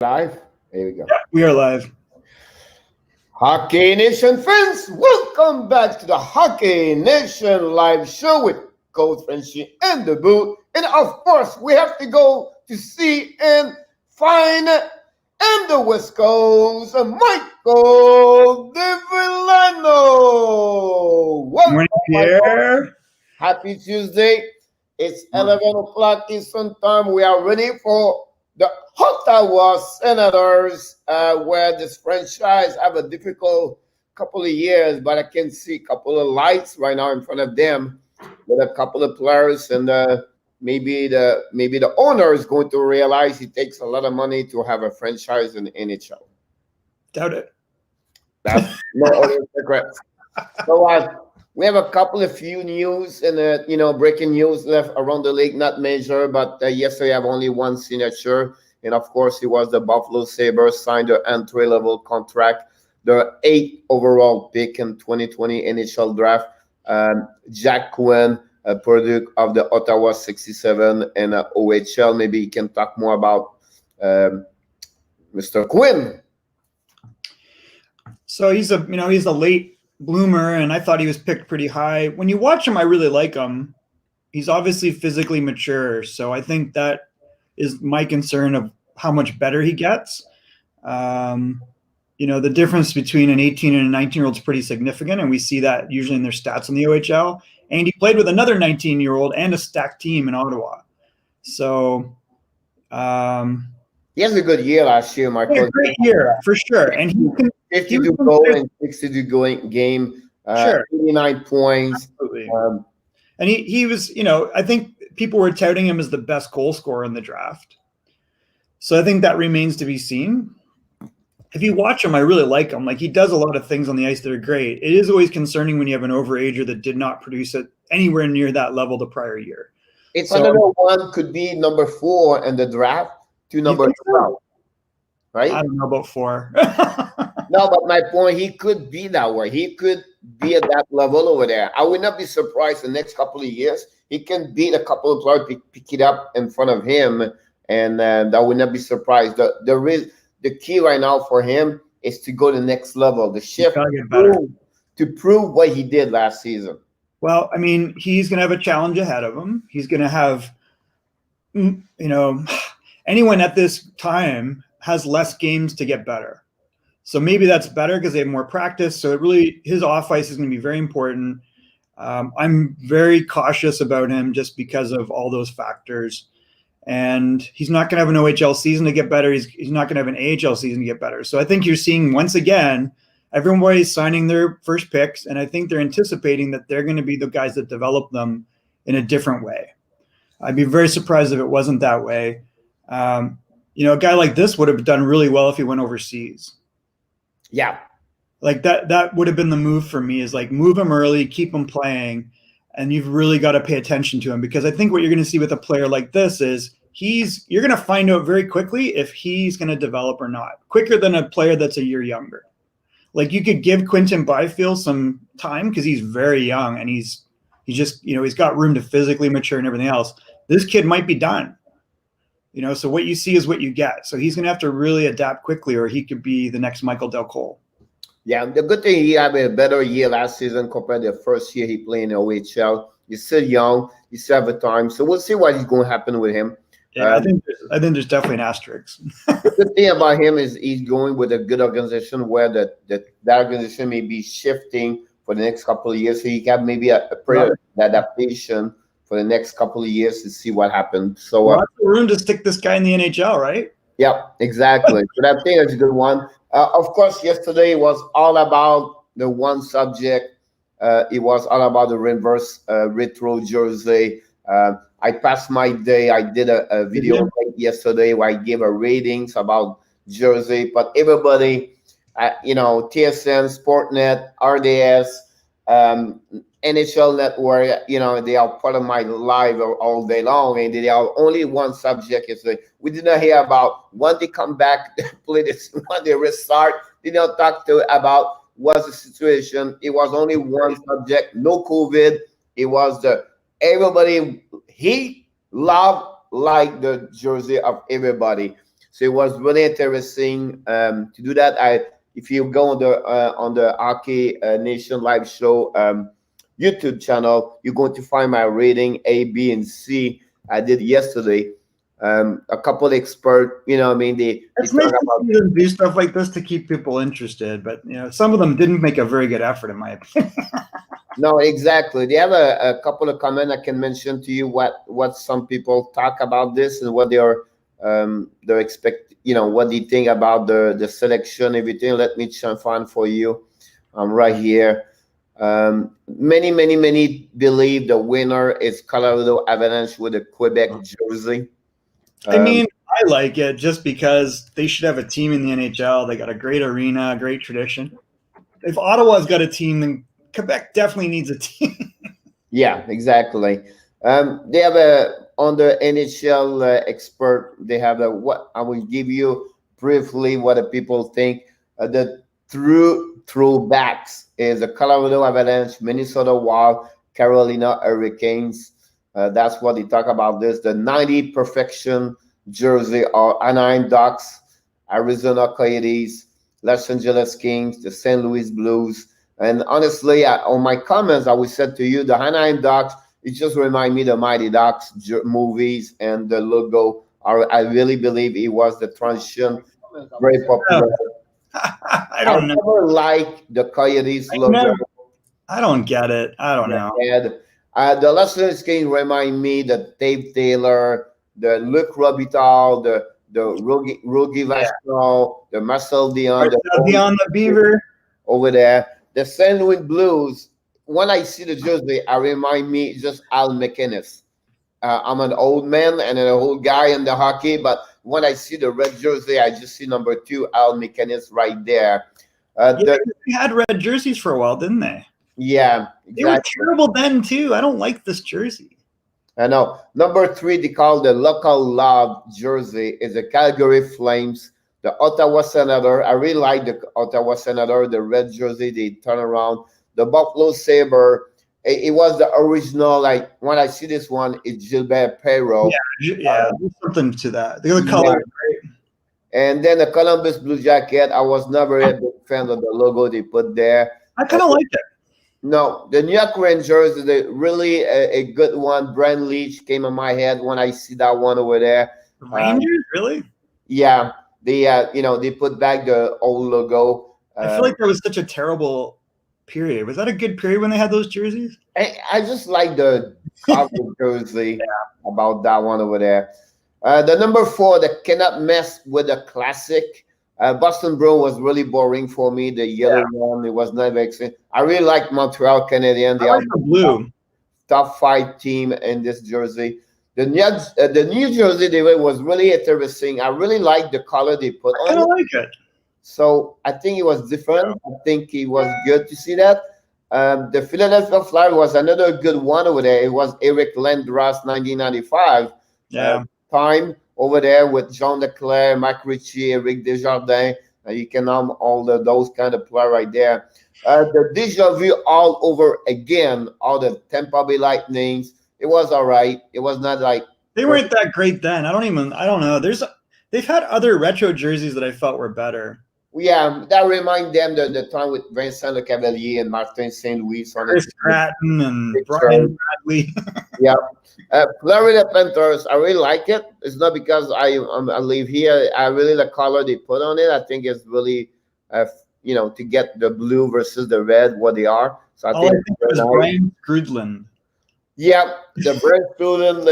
Live? Here we go. Yeah, we are live. Hockey Nation fans, welcome back to the Hockey Nation live show with Coach Frenchie and the booth. And of course, we have to go to see and find and the West Coast, Michael DeVillano. Welcome, Morning, Michael. Pierre. Happy Tuesday. It's 11 o'clock Eastern Time. We are ready for the Ottawa Senators, where this franchise have a difficult couple of years, but I can see a couple of lights right now in front of them with a couple of players, and maybe the owner is going to realize it takes a lot of money to have a franchise in the NHL. Doubt it. That's no other secret. So we have a couple of few news and breaking news left around the league, not major, but yesterday I have only one signature, and of course it was the Buffalo Sabres signed their entry level contract, the 8th overall pick in 2020 NHL draft. Jack Quinn, a product of the Ottawa 67 and OHL. Maybe you can talk more about Mr. Quinn. So he's a late bloomer, and I thought he was picked pretty high. When you watch him, I really like him. He's obviously physically mature, so I think that is my concern of how much better he gets. The difference between an 18 and a 19-year-old is pretty significant, and we see that usually in their stats in the OHL. And he played with another 19-year-old and a stacked team in Ottawa. So he has a good year last year, Michael. A great year for sure, and he can 52 goal and 62 going game, sure. 89 points. Absolutely. And he was, I think people were touting him as the best goal scorer in the draft. So I think that remains to be seen. If you watch him, I really like him. Like, he does a lot of things on the ice that are great. It is always concerning when you have an overager that did not produce it anywhere near that level the prior year. It's another one, could be number 4 in the draft to number 12, right? I don't know about 4. No, but my point, he could be that way. He could be at that level over there. I would not be surprised the next couple of years. He can beat a couple of players, pick it up in front of him, and I would not be surprised. The key right now for him is to go to the next level, the shift to prove what he did last season. Well, I mean, he's going to have a challenge ahead of him. He's going to have, anyone at this time has less games to get better. So maybe that's better because they have more practice. So his off ice is going to be very important. I'm very cautious about him just because of all those factors. And he's not going to have an OHL season to get better. He's not going to have an AHL season to get better. So I think you're seeing, once again, everybody's signing their first picks, and I think they're anticipating that they're going to be the guys that develop them in a different way. I'd be very surprised if it wasn't that way. A guy like this would have done really well if he went overseas. Yeah. Like that would have been the move for me, is like, move him early, keep him playing, and you've really got to pay attention to him, because I think what you're going to see with a player like this is you're going to find out very quickly if he's going to develop or not, quicker than a player that's a year younger. Like, you could give Quinton Byfield some time because he's very young and he's just, he's got room to physically mature and everything else. This kid might be done, so what you see is what you get. So he's going to have to really adapt quickly, or he could be the next Michael Del Cole. Yeah, the good thing, he had a better year last season compared to the first year he played in the OHL. He's still young. He still have a time. So we'll see what is going to happen with him. Yeah, I think there's definitely an asterisk. The good thing about him is he's going with a good organization where that organization may be shifting for the next couple of years. So he can maybe a adaptation for the next couple of years to see what happens. So lots of room to stick this guy in the NHL, right? Yeah, exactly. So I think that's a good one. Of course, yesterday was all about the one subject. It was all about the reverse retro jersey. I passed my day. I did a video yesterday where I gave a ratings about jersey, but everybody, TSN, Sportnet, RDS, NHL Network, they are part of my live all day long, and they are only one subject. We did not hear about when they come back, play this, when they restart. Did not talk about what's the situation. It was only one subject, no COVID. It was everybody. He loved like the jersey of everybody. So it was really interesting to do that. If you go on the Hockey Nation live show YouTube channel, you're going to find my rating A, B, and C. I did yesterday. A couple of expert, you know, I mean, they It's talk nice to about. see them do stuff like this to keep people interested, but some of them didn't make a very good effort, in my opinion. No, exactly. They have a couple of comments I can mention to you what some people talk about this and what they're expect, what they think about the selection, everything. Let me try and find for you. I'm right here. Many believe the winner is Colorado Avalanche with a Quebec jersey. I mean, I like it just because they should have a team in the NHL. They got a great arena, a great tradition. If Ottawa's got a team, then Quebec definitely needs a team. Yeah, exactly. They have on the NHL expert. They have what I will give you briefly what the people think. The throwbacks is the Colorado Avalanche, Minnesota Wild, Carolina Hurricanes. That's what they talk about. This the 90 perfection jersey are Anaheim Ducks, Arizona Coyotes, Los Angeles Kings, the St. Louis Blues. And honestly, on my comments, I would said to you, the Anaheim Ducks, it just remind me the Mighty Ducks movies and the logo. I really believe it was the transition, very popular. I don't know. Never like the Coyotes logo. I don't get it. I don't know. The Los Angeles Kings remind me the Dave Taylor, the Luc Robitaille, the Rogi Vachon, the Marcel Dion, the Beaver over there. The St. Louis Blues, when I see the jersey, I remind me just Al McInnes. I'm an old man and an old guy in the hockey, but when I see the red jersey, I just see number 2, Al McInnes, right there. They had red jerseys for a while, didn't they? Yeah. Exactly. They were terrible then, too. I don't like this jersey. I know. Number 3, they call the local love jersey, is the Calgary Flames. The Ottawa Senator, I really like the Ottawa Senator, the red jersey, they turn around. The Buffalo Sabre, it was the original, like when I see this one, it's Gilbert Perreault. Yeah, there's something to that. The color is great. And then the Columbus Blue Jacket, I was never a big fan of the logo they put there. I kind of like it. No, the New York Rangers is really a good one. Brand Leach came in my head when I see that one over there. Rangers, really? Yeah. They put back the old logo. I feel like that was such a terrible period. Was that a good period when they had those jerseys? I just like the jersey about that one over there. The number 4, that cannot mess with the classic. Boston Bruins was really boring for me. The yellow one, it was not very exciting. I really like Montreal Canadiens. They are the blue. Top 5 team in this jersey. The New Jersey they was really interesting. I really like the color they put on. I don't like it. So I think it was different. I think it was good to see that. The Philadelphia Flyers was another good one over there. It was Eric Lindros, 1995. Time over there with John Leclerc, Mike Ritchie, Eric Desjardins. You can name all those kind of players right there. The Deja Vu all over again. All the Tampa Bay Lightnings. It was all right. It was not like they weren't that great then. I don't know. They've had other retro jerseys that I felt were better. Yeah, that remind them the time with Vincent Lecavalier and Martin St. Louis. Chris Stratton and Brian Bradley. Yeah. Florida Panthers, I really like it. It's not because I live here. I really like the color they put on it. I think it's really, to get the blue versus the red, what they are. So I think it was Brian Grudland. Yeah, the Brent Student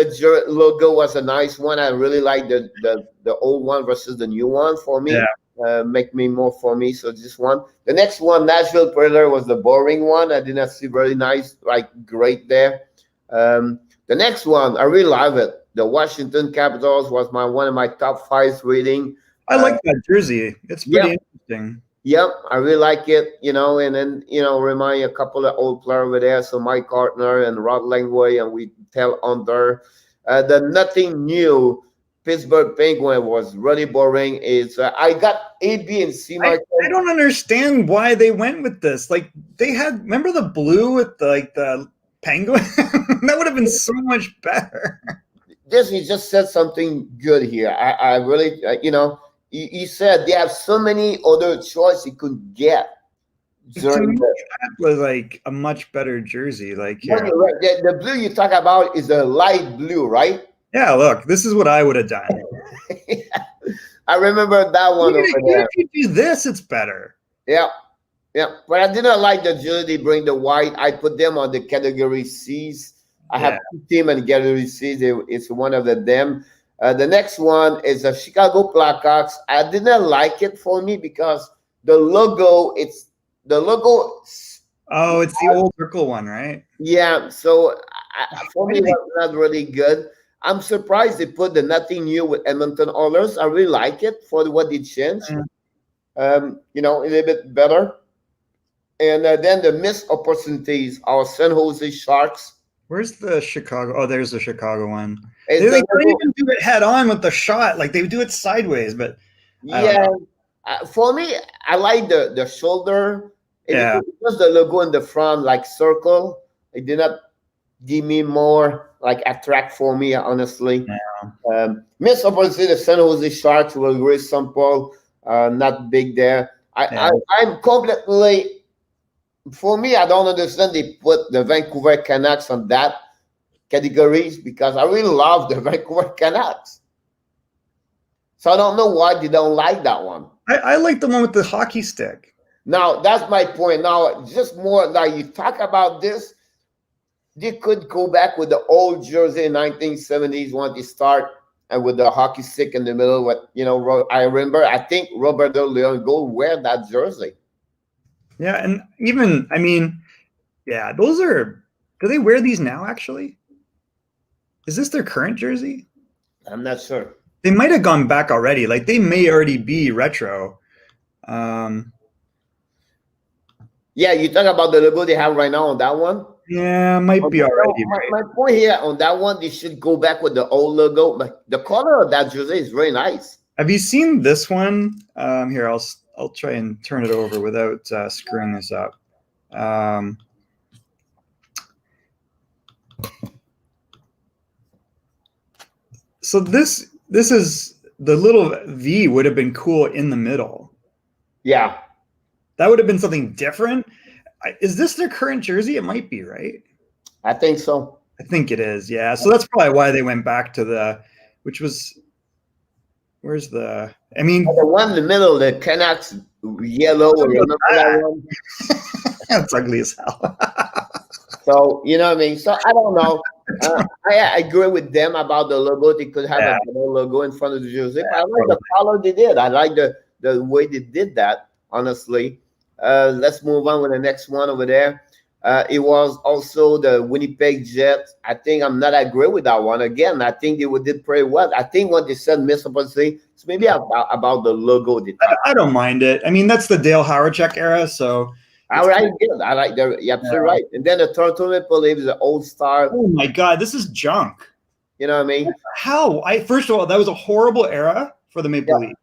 logo was a nice one. I really like the old one versus the new one for me. Yeah. Make me more for me. So this one. The next one, Nashville Predator, was the boring one. I did not see very nice, like great there. The next one, I really love it. The Washington Capitals was one of my top 5 reading. I like that jersey. It's pretty interesting. Yep, I really like it, and then, remind you a couple of old players over there. So Mike Cartner and Rod Langway, and we tell under. The nothing new Pittsburgh Penguin was really boring. I got A, B, and C. I don't understand why they went with this. Like, they had, remember the blue with the Penguin? That would have been so much better. this he just said something good here. I really, he said they have so many other choice he could get To during me, the. that was like a much better jersey. Like No, here, you're right. The blue you talk about is a light blue, right? yeah, look, this is what I would have done. I remember that one over Even there. if you do this, it's better. Yeah, yeah. But I didn't like the jersey. They bring the white. I put them on the category C's. I have Yeah. two team in category C's. It's one of them. The next one is the Chicago Blackhawks. I didn't like it for me because the logo. It's the logo. Oh, it's the old circle one, right? Yeah. So for Why me, did they- it was not really good. I'm surprised they put the nothing new with Edmonton Oilers. I really like it for what they changed. A little bit better. And then the missed opportunities, our San Jose Sharks. Where's the Chicago? Oh, there's the Chicago one. It's They the don't logo- even do it head on with the shot. Like they do it sideways, but I don't yeah. know. For me, I like the shoulder. Yeah. It was the logo in the front, like circle. It did not give me more like attract for me, honestly. Missed opportunity, the San Jose Sharks were very simple, not big there. I'm completely. For me, I don't understand they put the Vancouver Canucks on that categories because I really love the Vancouver Canucks. So I don't know why they don't like that one. I like the one with the hockey stick. Now, that's my point. Now, just more like you talk about this, they could go back with the old jersey in 1970s when they start and with the hockey stick in the middle. I remember, I think Roberto Leon go wear that jersey. Yeah, and even those are. Do they wear these now? Actually, is this their current jersey? I'm not sure. They might have gone back already. Like they may already be retro. Yeah, you talk about the logo they have right now on that one. Yeah, might be already. My point here on that one, they should go back with the old logo. But the color of that jersey is very nice. Have you seen this one? Here, I'll try and turn it over without screwing this up. So this is the little V would have been cool in the middle. Yeah, that would have been something different. Is this their current jersey? It might be, right? I think so. I think it is. Yeah. So that's probably why they went back to which was. Where's the? I mean, the one in the middle, the Canucks yellow. Remember that one? That's ugly as hell. So you know what I mean. So I don't know. I agree with them about the logo. They could have a logo in front of the jersey. But I like the color they did. I like the way they did that. Honestly, let's move on with the next one over there. It was also the Winnipeg Jets. I think I'm not agree with that one. Again, I think they did pretty well. I think what they said, Miss Opportunity, it's maybe about the logo. I don't mind it. I mean, that's the Dale Howardcheck era, so. I like that. You're absolutely right. And then the Toronto Maple Leafs, the Old Star. Oh my God, this is junk. You know what I mean? How? First of all, that was a horrible era for the Maple Leafs.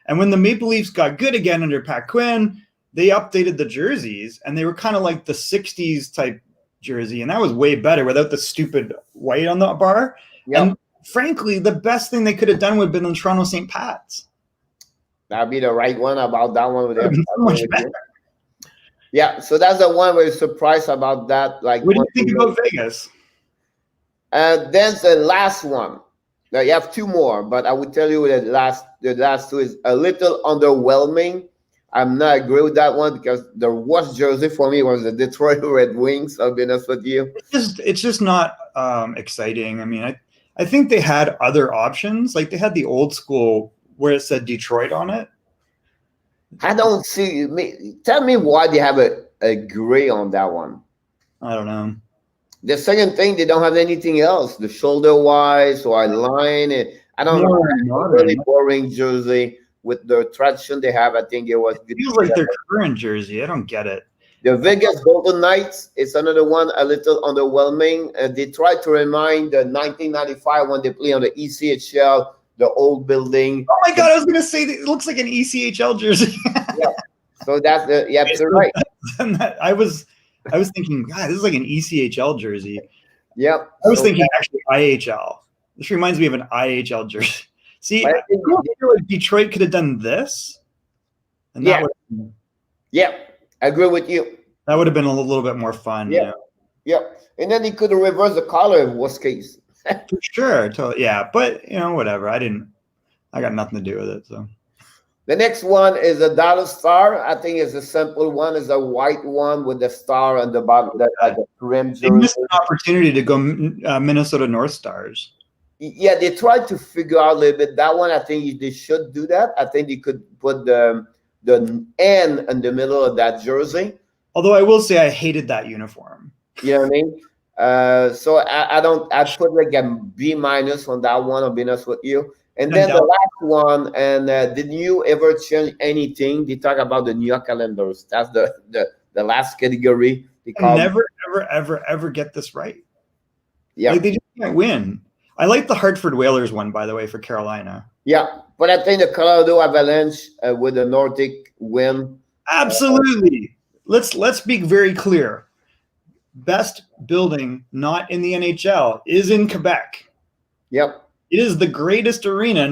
And when the Maple Leafs got good again under Pat Quinn, they updated the jerseys, and they were kind of like the 60s type jersey, and that was way better without the stupid white on the bar. Yep. And frankly, the best thing they could have done would have been the Toronto St. Pat's. That'd be the right one about that one. With so much better. Yeah, so that's the one where you're surprised about that. Like, what do you think about Vegas? Then the last one. Now you have two more, but I would tell you the last two is a little underwhelming. I'm not agree with that one because the worst jersey for me was the Detroit Red Wings. I'll be honest with you. It's just not exciting. I mean, I think they had other options. Like they had the old school where it said Detroit on it. I don't see. Tell me why they have a gray on that one. I don't know. The second thing, they don't have anything else. The shoulder wise or a line. I don't know. Really boring jersey. With the tradition they have, I think it was good. It feels like their current jersey. I don't get it. The Vegas Golden Knights is another one, a little underwhelming. They tried to remind the 1995 when they play on the ECHL, the old building. Oh my God, I was going to say that it looks like an ECHL jersey. Yeah. So that's you're right. I was thinking, God, this is like an ECHL jersey. Yep. I was thinking actually IHL. This reminds me of an IHL jersey. See, But I I think feel like Detroit could have done this, and yeah, would yeah, I agree with you. that would have been a little bit more fun, Yeah, yeah, and then he could have reversed the color if worst case. For sure, totally, yeah. But whatever. I got nothing to do with it. So The next one is a Dallas Star. I think it's a simple one. It's a white one with the star on the bottom, like the rim they jersey. missed an opportunity to go Minnesota North Stars. Yeah, they tried to figure out a little bit. That one, I think they should do that. I think they could put the N in the middle of that jersey. Although I will say I hated that uniform. You know what I mean? So I put like a B- on that one. I'll be honest with you. And then the last one, and did you ever change anything? They talk about the New York calendars. That's the last category. I never, ever get this right. Yeah, like they just can't win. I like the Hartford Whalers one, by the way, for Carolina. Yeah, but I think the Colorado Avalanche with the Nordic win. Absolutely. Let's be very clear. Best building not in the NHL is in Quebec. Yep. It is the greatest arena,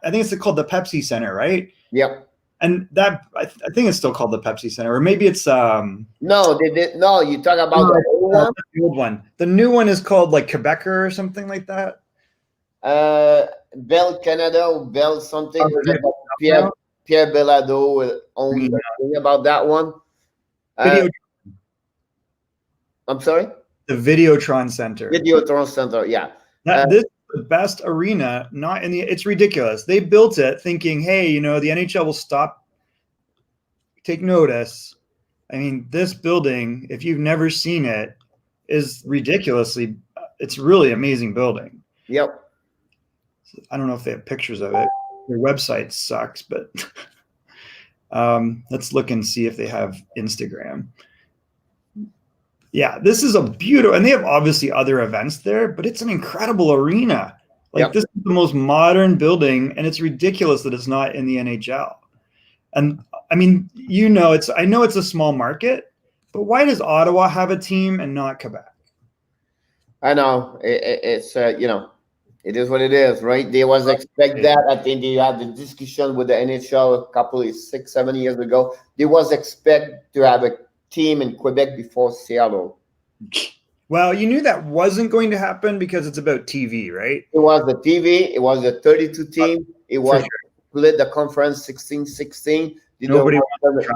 I think it's called the Pepsi Center, right? Yep. And that I think it's still called the Pepsi Center, or maybe it's no, they did no, you talk about the old one? The old one. The new one is called like Quebecer or something like that. Bell Canada, Bell something. Pierre Belado owns the thing about that one. I'm sorry? The Videotron Center. Videotron Center, yeah. This is the best arena, not in the. It's ridiculous. They built it thinking, hey, the NHL will take notice. I mean, this building, if you've never seen it, is ridiculously. It's really amazing building. Yep. I don't know if they have pictures of it. Their website sucks, but let's look and see if they have Instagram. Yeah, this is a beautiful, and they have obviously other events there, but it's an incredible arena. Like This is the most modern building, and it's ridiculous that it's not in the NHL. And I mean, I know it's a small market, but why does Ottawa have a team and not Quebec? I know it's it is what it is, right? They was expect that. I think they had the discussion with the NHL a couple of 6-7 years ago. They was expect to have a team in Quebec before Seattle. Well, you knew that wasn't going to happen because it's about TV, right? It was the TV. It was the 32 team. It was split the conference 16-16. Nobody wanted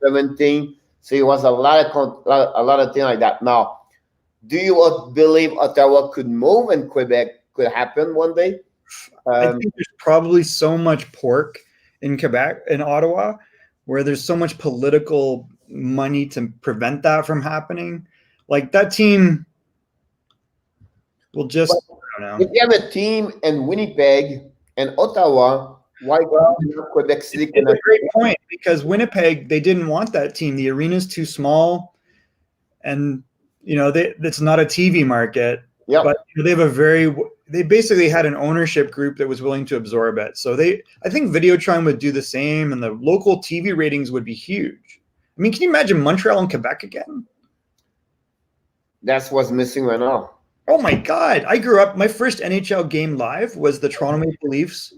15-17. So it was a lot of things like that. Now, do you believe Ottawa could move and Quebec could happen one day? I think there's probably so much pork in Quebec, in Ottawa, where there's so much political money to prevent that from happening. Like that team will just, I don't know. If you have a team in Winnipeg and Ottawa, why go Quebec City? It's a great point, because Winnipeg, they didn't want that team. The arena's too small, and it's not a TV market. Yep. But they basically had an ownership group that was willing to absorb it. So I think Videotron would do the same, and the local TV ratings would be huge. I mean, can you imagine Montreal and Quebec again? That's what's missing right now. Oh my God. I grew up, my first NHL game live was the Toronto Maple Leafs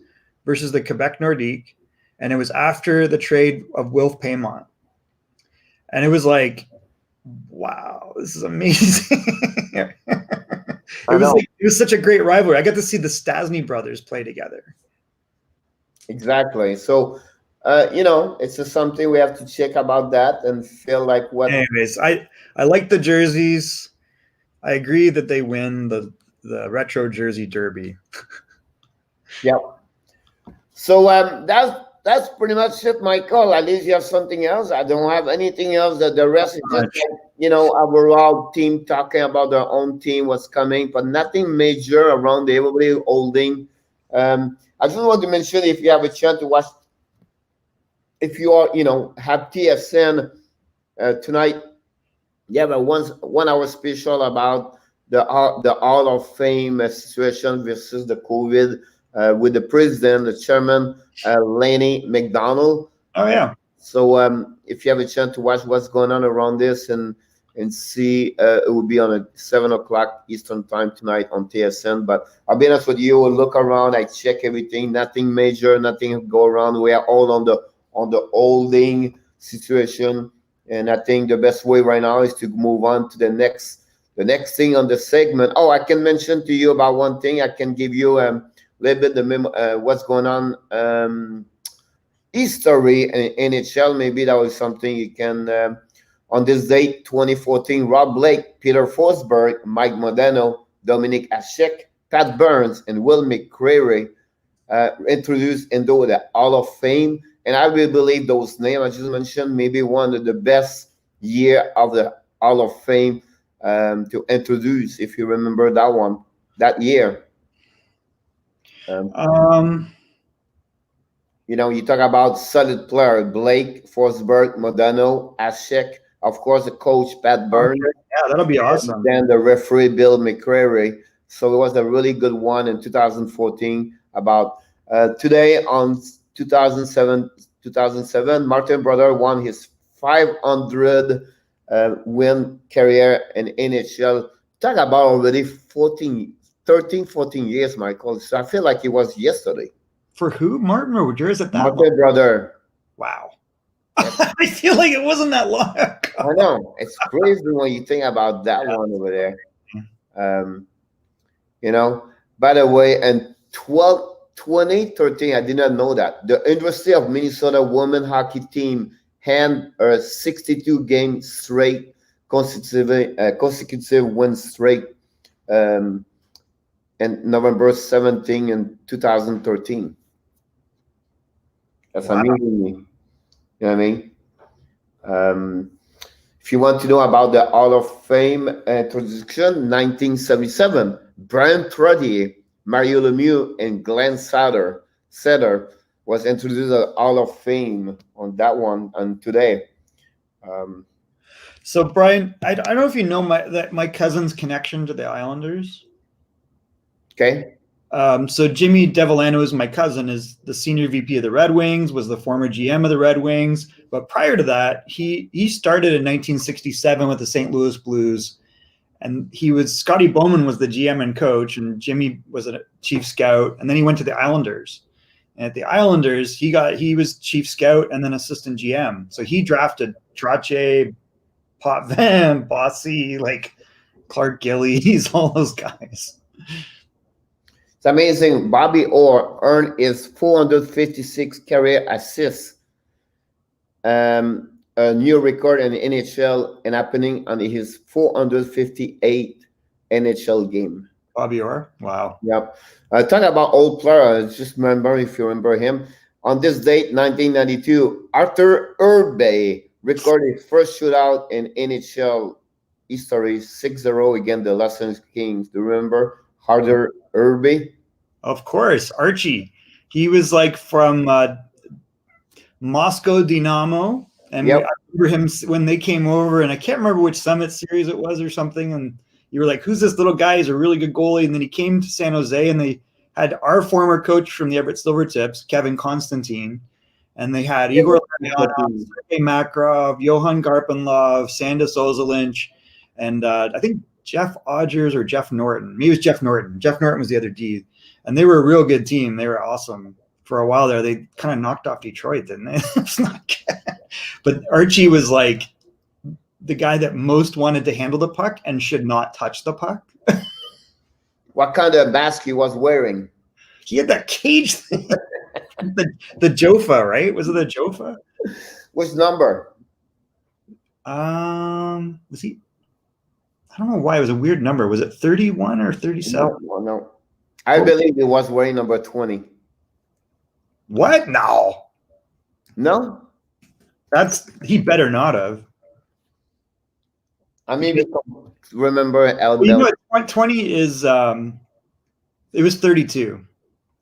versus the Quebec Nordiques. And it was after the trade of Wilf Paymont. And it was like, wow, this is amazing. It was such a great rivalry. I got to see the Stasny brothers play together. Exactly. So, it's just something we have to check about that and feel like what. Anyways, I like the jerseys. I agree that they win the retro jersey derby. Yep. So that's pretty much it, Michael. At least you have something else. I don't have anything else. The rest is just overall team talking about their own team, what's coming, but nothing major around everybody holding. I just want to mention, if you have a chance to watch, if you are have TSN tonight, you have a 1 hour special about the Hall of Fame situation versus the COVID with the president, the chairman, Laney McDonald. Oh yeah. So if you have a chance to watch what's going on around this, and and see. It will be on a 7 o'clock Eastern time tonight on TSN. But I'll be honest with you. We'll look around. I check everything. Nothing major. Nothing go around. We are all on the holding situation, and I think the best way right now is to move on to the next thing on the segment. Oh, I can mention to you about one thing. I can give you a little bit what's going on. History in NHL. Maybe that was something you can. On this date, 2014, Rob Blake, Peter Forsberg, Mike Modeno, Dominic Hasek, Pat Burns, and Will McCreary introduced into the Hall of Fame. And I really believe those names I just mentioned, maybe one of the best year of the Hall of Fame to introduce, if you remember that one, that year. You know, you talk about solid player, Blake, Forsberg, Modano, Hasek, of course, the coach, Pat Burns. Yeah, that'll be awesome. Then the referee, Bill McCreary. So it was a really good one in 2014. About today on 2007, Martin Brodeur won his 500 win career in NHL. Talk about already 14 years, Michael. So I feel like it was yesterday. For who? Martin or Brodeur? Is it that Martin Brodeur. Wow. I feel like it wasn't that long ago. I know. It's crazy when you think about that one over there. You know, by the way, and 2013, I did not know that. The University of Minnesota women hockey team had a 62-game straight consecutive win streak in November 17 in 2013. That's amazing. You know what I mean? If you want to know about the Hall of Fame introduction, 1977, Brian Trottier, Mario Lemieux, and Glenn Sutter was introduced to the Hall of Fame on that one. And today, so Brian, I don't know if you know my cousin's connection to the Islanders. Okay. So Jimmy Devellano is my cousin, is the senior VP of the Red Wings, was the former GM of the Red Wings. But prior to that, he started in 1967 with the St. Louis Blues. And Scotty Bowman was the GM and coach, and Jimmy was a chief scout. And then he went to the Islanders. And at the Islanders, he was chief scout and then assistant GM. So he drafted Trottier, Potvin, Bossy, like Clark Gillies, all those guys. It's amazing. Bobby Orr earned his 456 career assists, a new record in the NHL, and happening on his 458 NHL game. Bobby Orr? Wow. Yep. Talking about old players, just remember, if you remember him, on this date, 1992, Arthur Irby recorded his first shootout in NHL history, 6-0 against the Los Angeles Kings. Do you remember Arthur Irby? Of course, Archie. He was like from Moscow Dynamo, and I remember him when they came over, and I can't remember which Summit Series it was or something, and you were like, who's this little guy? He's a really good goalie. And then he came to San Jose, and they had our former coach from the Everett Silvertips, Kevin Constantine, and they had Igor Larionov, Sergei Makarov, Johan Garpenlov, Sandis Ozolinch, and I think Jeff Odgers or Jeff Norton. Maybe it was Jeff Norton. Jeff Norton was the other D. And they were a real good team. They were awesome. For a while there, they kind of knocked off Detroit, didn't they? It's not good. But Archie was like the guy that most wanted to handle the puck and should not touch the puck. What kind of mask he was wearing? He had that cage thing. the Jofa, right? Was it the Jofa? Which number? Was he? I don't know why it was a weird number. Was it 31 or 37? No. I believe he was wearing number 20. What? No. He better not have. I mean, remember Well, you know what 20 is, it was 32.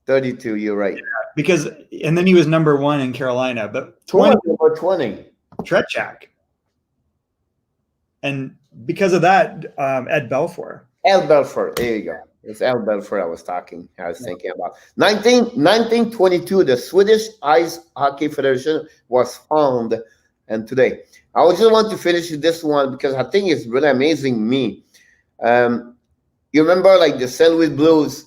32, you're right. Yeah, and then he was number 1 in Carolina, but 20. Number 20. Tretiak. And because of that, Ed Belfour. Ed Belfour, there you go. It's Ed Belfour I was thinking about. 1922, the Swedish Ice Hockey Federation was founded and today. I would just want to finish with this one because I think it's really amazing me. You remember like the St. Louis Blues,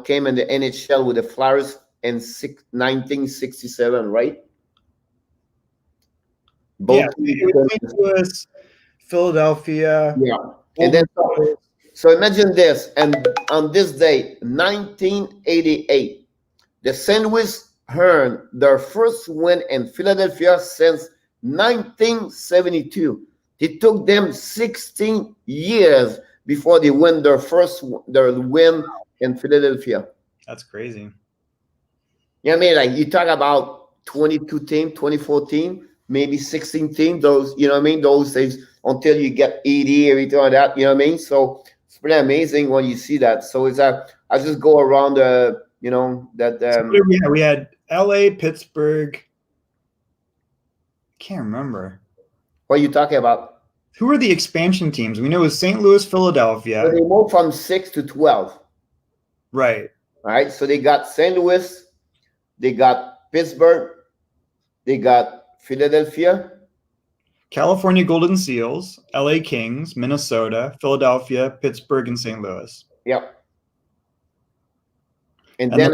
came in the NHL with the Flyers in 1967, right? Yeah, Both St. Louis, Philadelphia. yeah. And then so imagine this, and on this day, 1988, the St. Louis earned their first win in Philadelphia since 1972. It took them 16 years before they win their win in Philadelphia. That's crazy. Yeah, I mean, like you talk about 22 team, 2014, maybe 16 teams, those, you know what I mean? Those days until you get 80, everything like that, you know what I mean? So it's pretty amazing when you see that. So it's I just go around that So we had LA, Pittsburgh. Can't remember. what are you talking about? Who were the expansion teams? We know it was St. Louis, Philadelphia. So they moved from 6 to 12. Right. All right. So they got St. Louis, they got Pittsburgh, they got Philadelphia, California Golden Seals, LA Kings, Minnesota, Philadelphia, Pittsburgh, and St. Louis. Yep. And then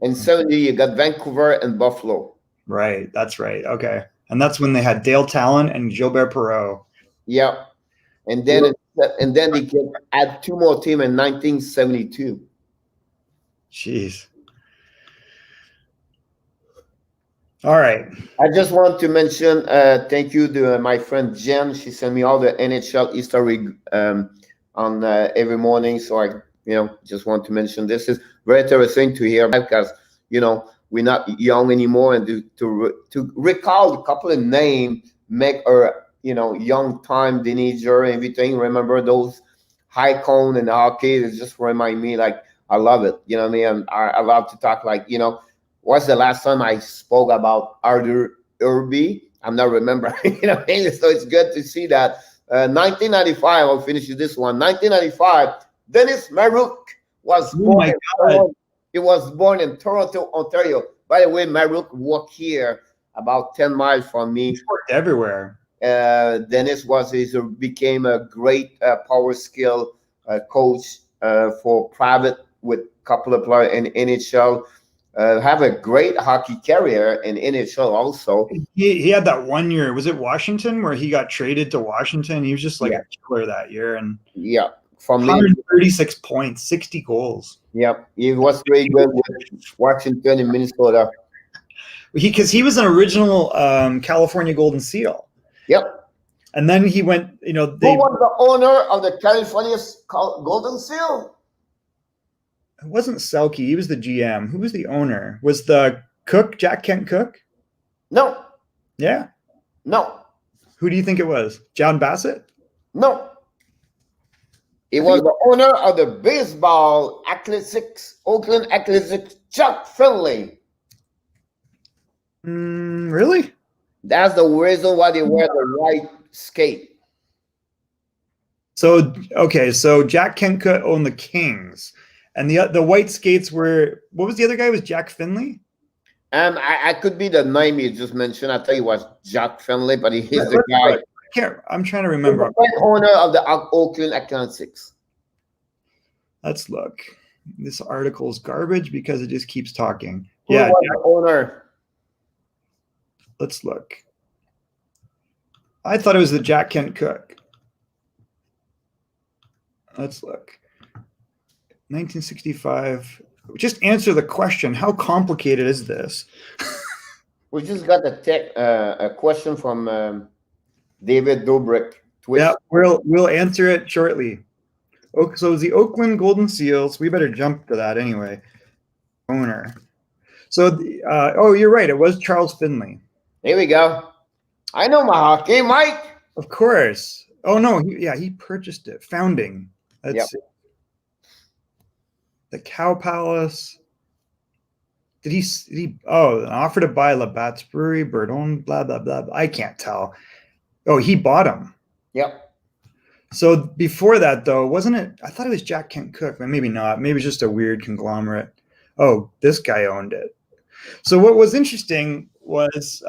in 70, you got Vancouver and Buffalo. Right. That's right. Okay. And that's when they had Dale Talon and Gilbert Perreault. Yep. And then they can add two more teams in 1972. Jeez. All right. I just want to mention, thank you to my friend Jen. She sent me all the NHL history on every morning. So I, just want to mention this is very interesting to hear because, we're not young anymore, and to recall a couple of names make our, young time teenager, everything. Remember those high cone and hockey? It just remind me like I love it. You know what I mean? And I love to talk like, what's the last time I spoke about Arthur Irby? I'm not remembering. So it's good to see that. 1995, I'll finish with this one. 1995, Dennis Marouk was born. He was born in Toronto, Ontario. By the way, Marouk worked here about 10 miles from me. He worked everywhere. Dennis became a great power skill coach for private with a couple of players in NHL. Have a great hockey career in NHL also. He had that 1 year, was it Washington, where he got traded to Washington? He was just like a killer that year. And yeah, from 136 points, 60 goals. Yep, he was very good with Washington and Minnesota. Because he was an original California Golden Seal. Yep. And then he went, Who was the owner of the California Golden Seal? It wasn't Selke. He was the GM. Who was the owner? Was the Cook, Jack Kent Cook? No. Yeah. No. Who do you think it was? John Bassett? No. He was the owner of the baseball Athletics, Oakland Athletics, Chuck Finley. Really? That's the reason why they wear the white skate. So Jack Kent Cook owned the Kings. And the white skates were, what was the other guy? Was Jack Finley? I could be the name you just mentioned. I thought it was Jack Finley, but he's the guy. I'm trying to remember. The owner of the Oakland Athletics. Let's look. This article is garbage because it just keeps talking. Who was the owner? Let's look. I thought it was the Jack Kent Cook. Let's look. 1965. Just answer the question. How complicated is this? We just got a question from David Dobrik. Yeah, we'll answer it shortly. So it was the Oakland Golden Seals. We better jump to that anyway. Owner. So, you're right. It was Charles Finley. Here we go. I know my hockey, Mike. Of course. Oh no, he purchased it. Founding. Let's see. The Cow Palace. Did he an offer to buy Labatt's Brewery, Bourdon, blah, blah, blah. I can't tell. Oh, he bought them. Yep. So before that, though, wasn't it? I thought it was Jack Kent Cook, but maybe not. Maybe it's just a weird conglomerate. Oh, this guy owned it. So what was interesting was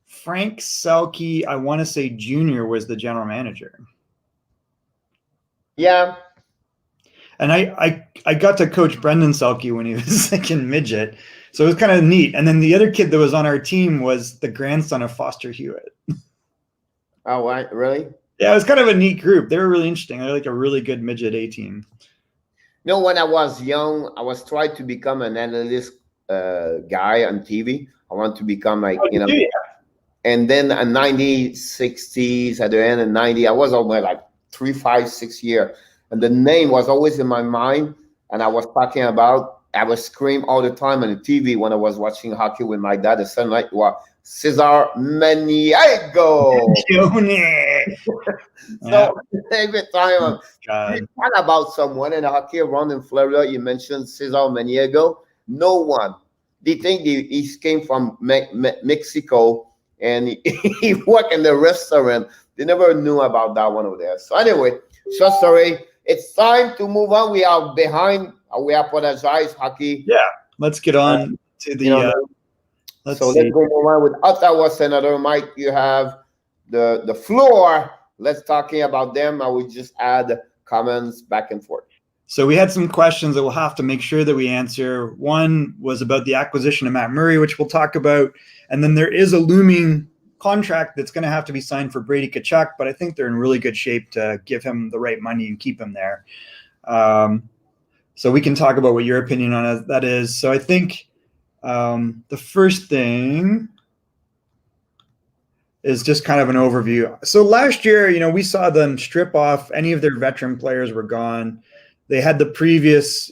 Frank Selke, I want to say Jr. was the general manager. Yeah. And I got to coach Brendan Selke when he was like in midget. So it was kind of neat. And then the other kid that was on our team was the grandson of Foster Hewitt. Oh, really? Yeah, it was kind of a neat group. They were really interesting. They're like a really good midget A team. You know, when I was young, I was trying to become an analyst guy on TV. I want to become like, Yeah. And then in 60s, at the end of 90, I was almost like 3, 5, 6 years. And the name was always in my mind. And I was talking about, I was scream all the time on the TV when I was watching hockey with my dad. The sunlight was Cesar Maniego. So every time you talk about someone in hockey around in Florida, you mentioned Cesar Maniego. No one. They think he came from Mexico and he worked in the restaurant. They never knew about that one over there. So anyway, short story. It's time to move on. We are behind. We apologize, hockey. Yeah, let's get on to the. Let's go on with Ottawa Senator Mike. You have the floor. Let's talking about them. I will just add comments back and forth. So we had some questions that we'll have to make sure that we answer. One was about the acquisition of Matt Murray, which we'll talk about. And then there is a looming contract that's going to have to be signed for Brady Tkachuk, but I think they're in really good shape to give him the right money and keep him there. So we can talk about what your opinion on that is. So I think the first thing is just kind of an overview. So last year, we saw them strip off any of their veteran players were gone. They had the previous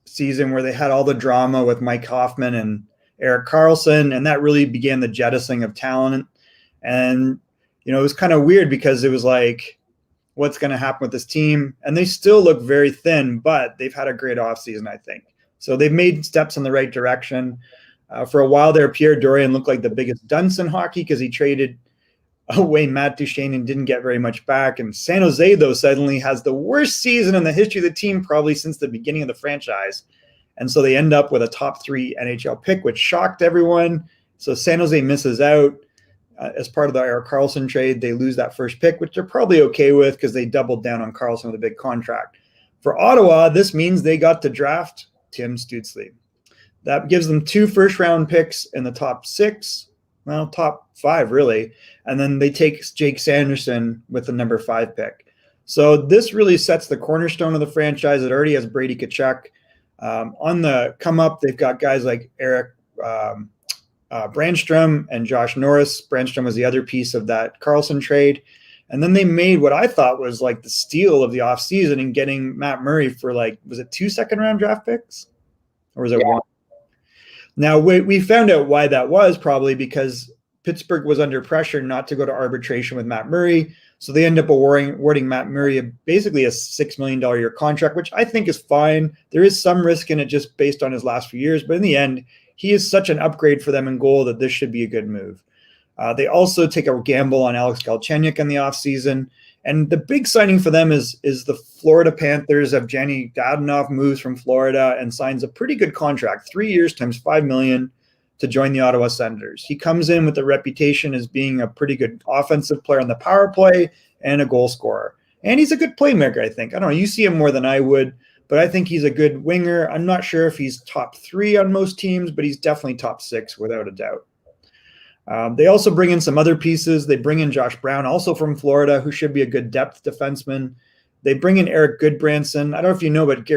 season where they had all the drama with Mike Hoffman and Erik Karlsson, and that really began the jettisoning of talent. And, it was kind of weird because it was like, what's going to happen with this team? And they still look very thin, but they've had a great offseason, I think. So they've made steps in the right direction. For a while there, Pierre Dorion looked like the biggest dunce in hockey because he traded away Matt Duchene and didn't get very much back. And San Jose, though, suddenly has the worst season in the history of the team probably since the beginning of the franchise. And so they end up with a top 3 NHL pick, which shocked everyone. So San Jose misses out. As part of the Erik Karlsson trade, they lose that first pick, which they're probably okay with because they doubled down on Karlsson with a big contract. For Ottawa, this means they got to draft Tim Stützle. That gives them 2 first-round picks in the top 6, well, top 5, really. And then they take Jake Sanderson with the number 5 pick. So this really sets the cornerstone of the franchise. It already has Brady Tkachuk. On the come up, they've got guys like Eric Brandstrom and Josh Norris. Brandstrom was the other piece of that Karlsson trade. And then they made what I thought was like the steal of the offseason in getting Matt Murray for was it 2 second-round draft picks? Or was it 1? Now, we found out why that was, probably because Pittsburgh was under pressure not to go to arbitration with Matt Murray. So they end up awarding Matt Murray basically a $6 million a year contract, which I think is fine. There is some risk in it just based on his last few years. But in the end, he is such an upgrade for them in goal that this should be a good move. They also take a gamble on Alex Galchenyuk in the offseason. And the big signing for them is the Florida Panthers. Evgeny Dadonov moves from Florida and signs a pretty good contract, 3 years times $5 million to join the Ottawa Senators. He comes in with a reputation as being a pretty good offensive player on the power play and a goal scorer. And he's a good playmaker, I think. I don't know, you see him more than I would, but I think he's a good winger. I'm not sure if he's top 3 on most teams, but he's definitely top 6 without a doubt. They also bring in some other pieces. They bring in Josh Brown, also from Florida, who should be a good depth defenseman. They bring in Eric Goodbranson. I don't know if you know, but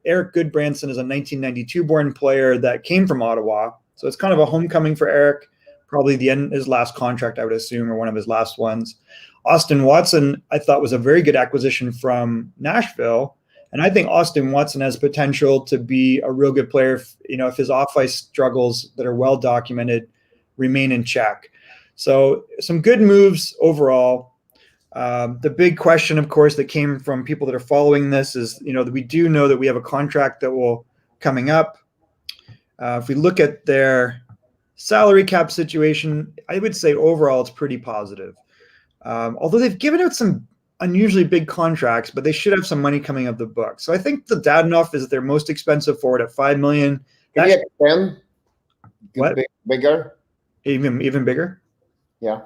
Eric Goodbranson is a 1992-born player that came from Ottawa. So it's kind of a homecoming for Eric, probably the end of his last contract, I would assume, or one of his last ones. Austin Watson, I thought, was a very good acquisition from Nashville. And I think Austin Watson has potential to be a real good player if his off-ice struggles that are well documented remain in check. So some good moves overall. The big question, of course, that came from people that are following this is, that we do know that we have a contract that will coming up. If we look at their salary cap situation, I would say overall it's pretty positive. Although they've given out some unusually big contracts, but they should have some money coming up the book. So I think the Dadonov is their most expensive forward at $5 million. Can he extend? What? Bigger? Even bigger? Yeah.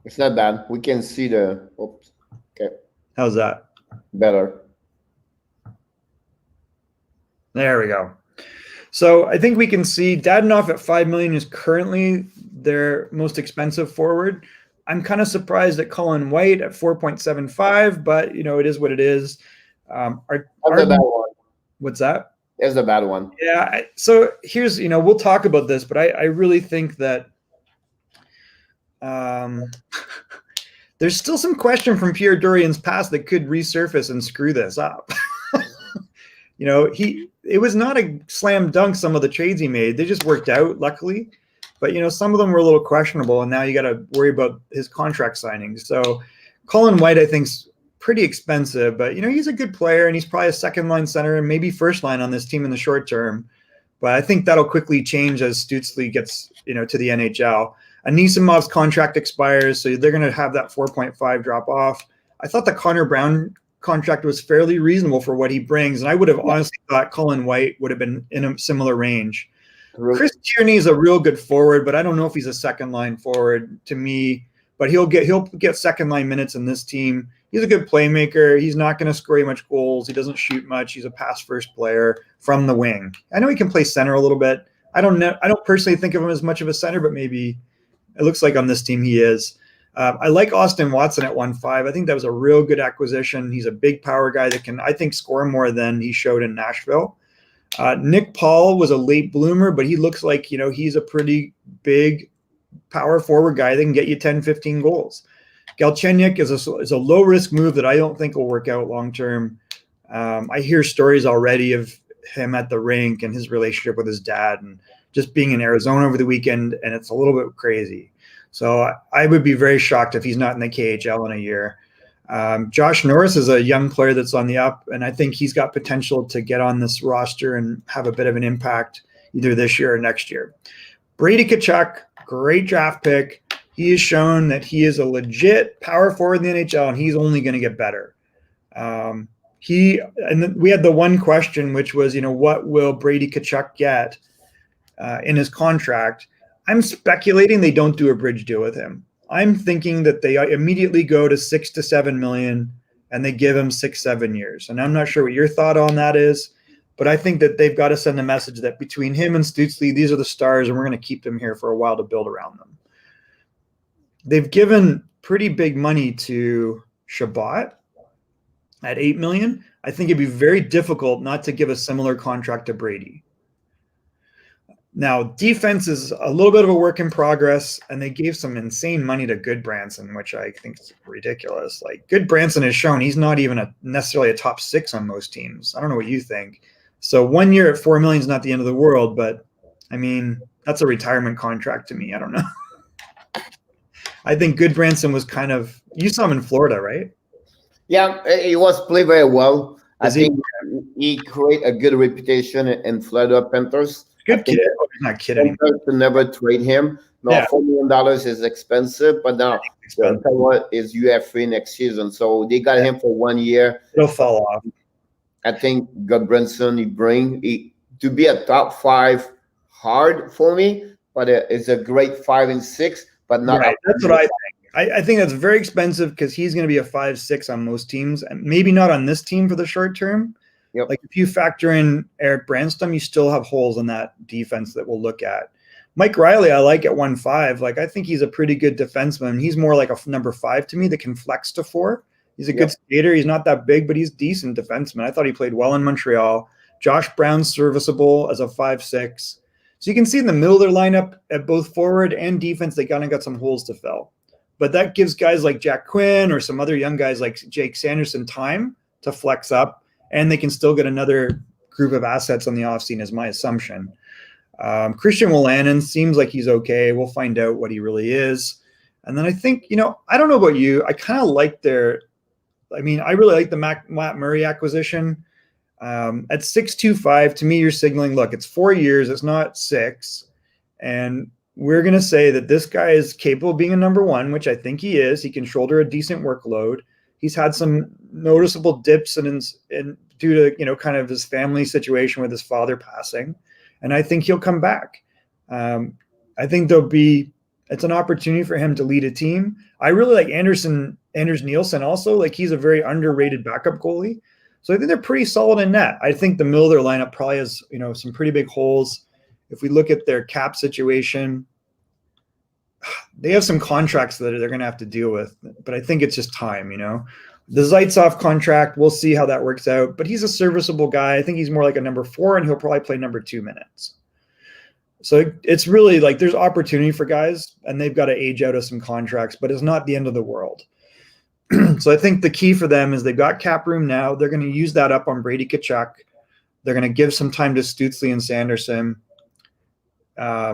It's not bad. We can see the. Oops. Okay. How's that? Better. There we go. So I think we can see Dadonov at $5 million is currently their most expensive forward. I'm kind of surprised at Colin White at 4.75, but it is what it is. That's the bad one. What's that? That's the bad one. Yeah. So here's, we'll talk about this, but I really think that there's still some question from Pierre Dorian's past that could resurface and screw this up. It was not a slam dunk, some of the trades he made. They just worked out, luckily. But, some of them were a little questionable, and now you got to worry about his contract signings. So Colin White, I think, is pretty expensive, but, he's a good player, and he's probably a second-line center and maybe first line on this team in the short term. But I think that'll quickly change as Stützle gets, to the NHL. Anisimov's contract expires, so they're going to have that 4.5 drop off. I thought the Connor Brown contract was fairly reasonable for what he brings, and I would have honestly thought Colin White would have been in a similar range. Chris Tierney is a real good forward, but I don't know if he's a second line forward to me. But he'll get second line minutes in this team. He's a good playmaker. He's not going to score much goals. He doesn't shoot much. He's a pass first player from the wing. I know he can play center a little bit. I don't personally think of him as much of a center, but maybe it looks like on this team he is. I like Austin Watson at 1.5. I think that was a real good acquisition. He's a big power guy that can, I think, score more than he showed in Nashville. Nick Paul was a late bloomer, but he looks like, he's a pretty big power forward guy that can get you 10, 15 goals. Galchenyuk is a low-risk move that I don't think will work out long-term. I hear stories already of him at the rink and his relationship with his dad and just being in Arizona over the weekend, and it's a little bit crazy. So I would be very shocked if he's not in the KHL in a year. Josh Norris is a young player that's on the up, and I think he's got potential to get on this roster and have a bit of an impact either this year or next year. Brady Tkachuk, great draft pick. He has shown that he is a legit power forward in the NHL, and he's only going to get better. And then we had the one question, which was, what will Brady Tkachuk get in his contract? I'm speculating they don't do a bridge deal with him. I'm thinking that they immediately go to 6 to 7 million and they give him 6-7 years. And I'm not sure what your thought on that is, but I think that they've got to send a message that between him and Stützle, these are the stars, and we're going to keep them here for a while to build around them. They've given pretty big money to Shabbat at 8 million. I think it'd be very difficult not to give a similar contract to Brady. Now, defense is a little bit of a work in progress, and they gave some insane money to Goodbranson, which I think is ridiculous. Like, Goodbranson has shown he's not even necessarily a top 6 on most teams. I don't know what you think. So 1 year at 4 million is not the end of the world, but I mean, that's a retirement contract to me. I don't know. I think Goodbranson was you saw him in Florida, right? Yeah, he was played very well. I think he created a good reputation in Florida Panthers. Good kid. He's not kidding. To never trade him. No, yeah. $4 million is expensive, but now Ottawa is UF3 next season, so they got him for 1 year. It'll fall off. I think Goodbranson to be a top 5 hard for me, but it's a great 5 and 6, but not. Right. That's what I think. I think that's very expensive because he's going to be a 5-6 on most teams, and maybe not on this team for the short term. Yep. Like if you factor in Eric Branstrom, you still have holes in that defense that we'll look at. Mike Riley, I like at 1.5. Like I think he's a pretty good defenseman. He's more like a number 5 to me that can flex to 4. He's a good skater. He's not that big, but he's decent defenseman. I thought he played well in Montreal. Josh Brown's serviceable as a 5-6. So you can see in the middle of their lineup at both forward and defense, they kind of got some holes to fill. But that gives guys like Jack Quinn or some other young guys like Jake Sanderson time to flex up, and they can still get another group of assets on the offseason is my assumption. Christian Wolanin seems like he's okay. We'll find out what he really is. And then I think, I don't know about you. I kind of like I really like the Matt Murray acquisition. At 6.25, to me, you're signaling, look, it's 4 years. It's not 6. And we're going to say that this guy is capable of being a number 1, which I think he is. He can shoulder a decent workload. He's had some noticeable dips in due to kind of his family situation with his father passing, and I think he'll come back. I think it's an opportunity for him to lead a team. I really like Anders Nielsen also. Like, he's a very underrated backup goalie. So I think they're pretty solid in net. I think the middle of their lineup probably has, some pretty big holes. If we look at their cap situation, they have some contracts that they're going to have to deal with, but I think it's just time, The Zaitsev contract, we'll see how that works out, but he's a serviceable guy. I think he's more like a number 4, and he'll probably play number 2 minutes. So it's really like there's opportunity for guys, and they've got to age out of some contracts, but it's not the end of the world. So I think the key for them is they've got cap room now. They're going to use that up on Brady Tkachuk. They're going to give some time to Stützle and Sanderson. I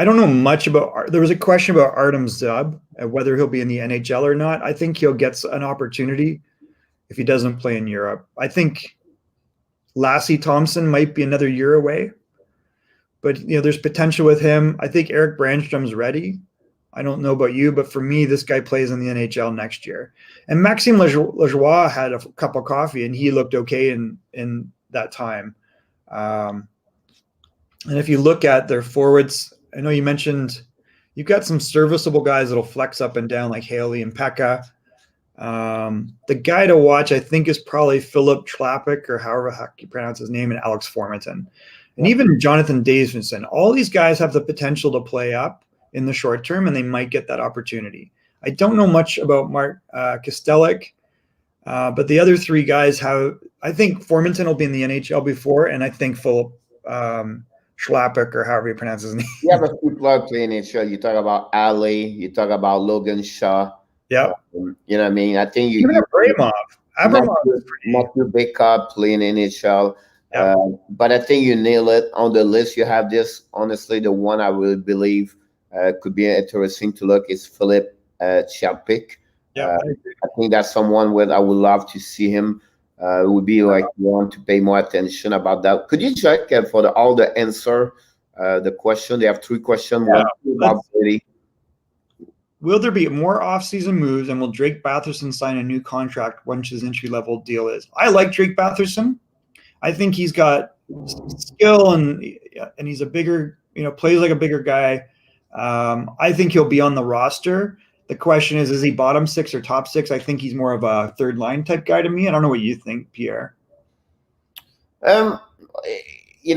don't know much about – there was a question about Artem Zub, whether he'll be in the NHL or not. I think he'll get an opportunity if he doesn't play in Europe. I think Lassie Thompson might be another year away. But, there's potential with him. I think Eric Brandstrom's ready. I don't know about you, but for me, this guy plays in the NHL next year. And Maxime Lajoie had a cup of coffee, and he looked okay in that time. And if you look at their forwards, I know you mentioned you've got some serviceable guys that'll flex up and down like Haley and Pekka. The guy to watch, I think, is probably Philip Chlapik, or however the heck you pronounce his name, and Alex Formanton. And even Jonathan Davidson. All these guys have the potential to play up in the short term, and they might get that opportunity. I don't know much about Mark Kostelik, but the other 3 guys have – I think Formanton will be in the NHL before, and I think Philip Chlapik, or however you pronounce his name. You have a few players playing NHL. You talk about Ali. You talk about Logan Shaw. Yeah. You know what I mean? I think you – Abramov is Matthew Baker playing NHL. Yep. But I think you nail it. On the list, you have this. Honestly, the one I would believe could be interesting to look is Philip Chlapik. Yeah, I think that's someone where I would love to see him. It would be like one to pay more attention about that. Could you check for all the answer the question? They have 3 questions. Will there be more off-season moves, and will Drake Batherson sign a new contract once his entry-level deal is? I like Drake Batherson. I think he's got skill, and he's a bigger, plays like a bigger guy. I think he'll be on the roster. The question is he bottom 6 or top 6? I think he's more of a third line type guy to me. I don't know what you think, Pierre. If you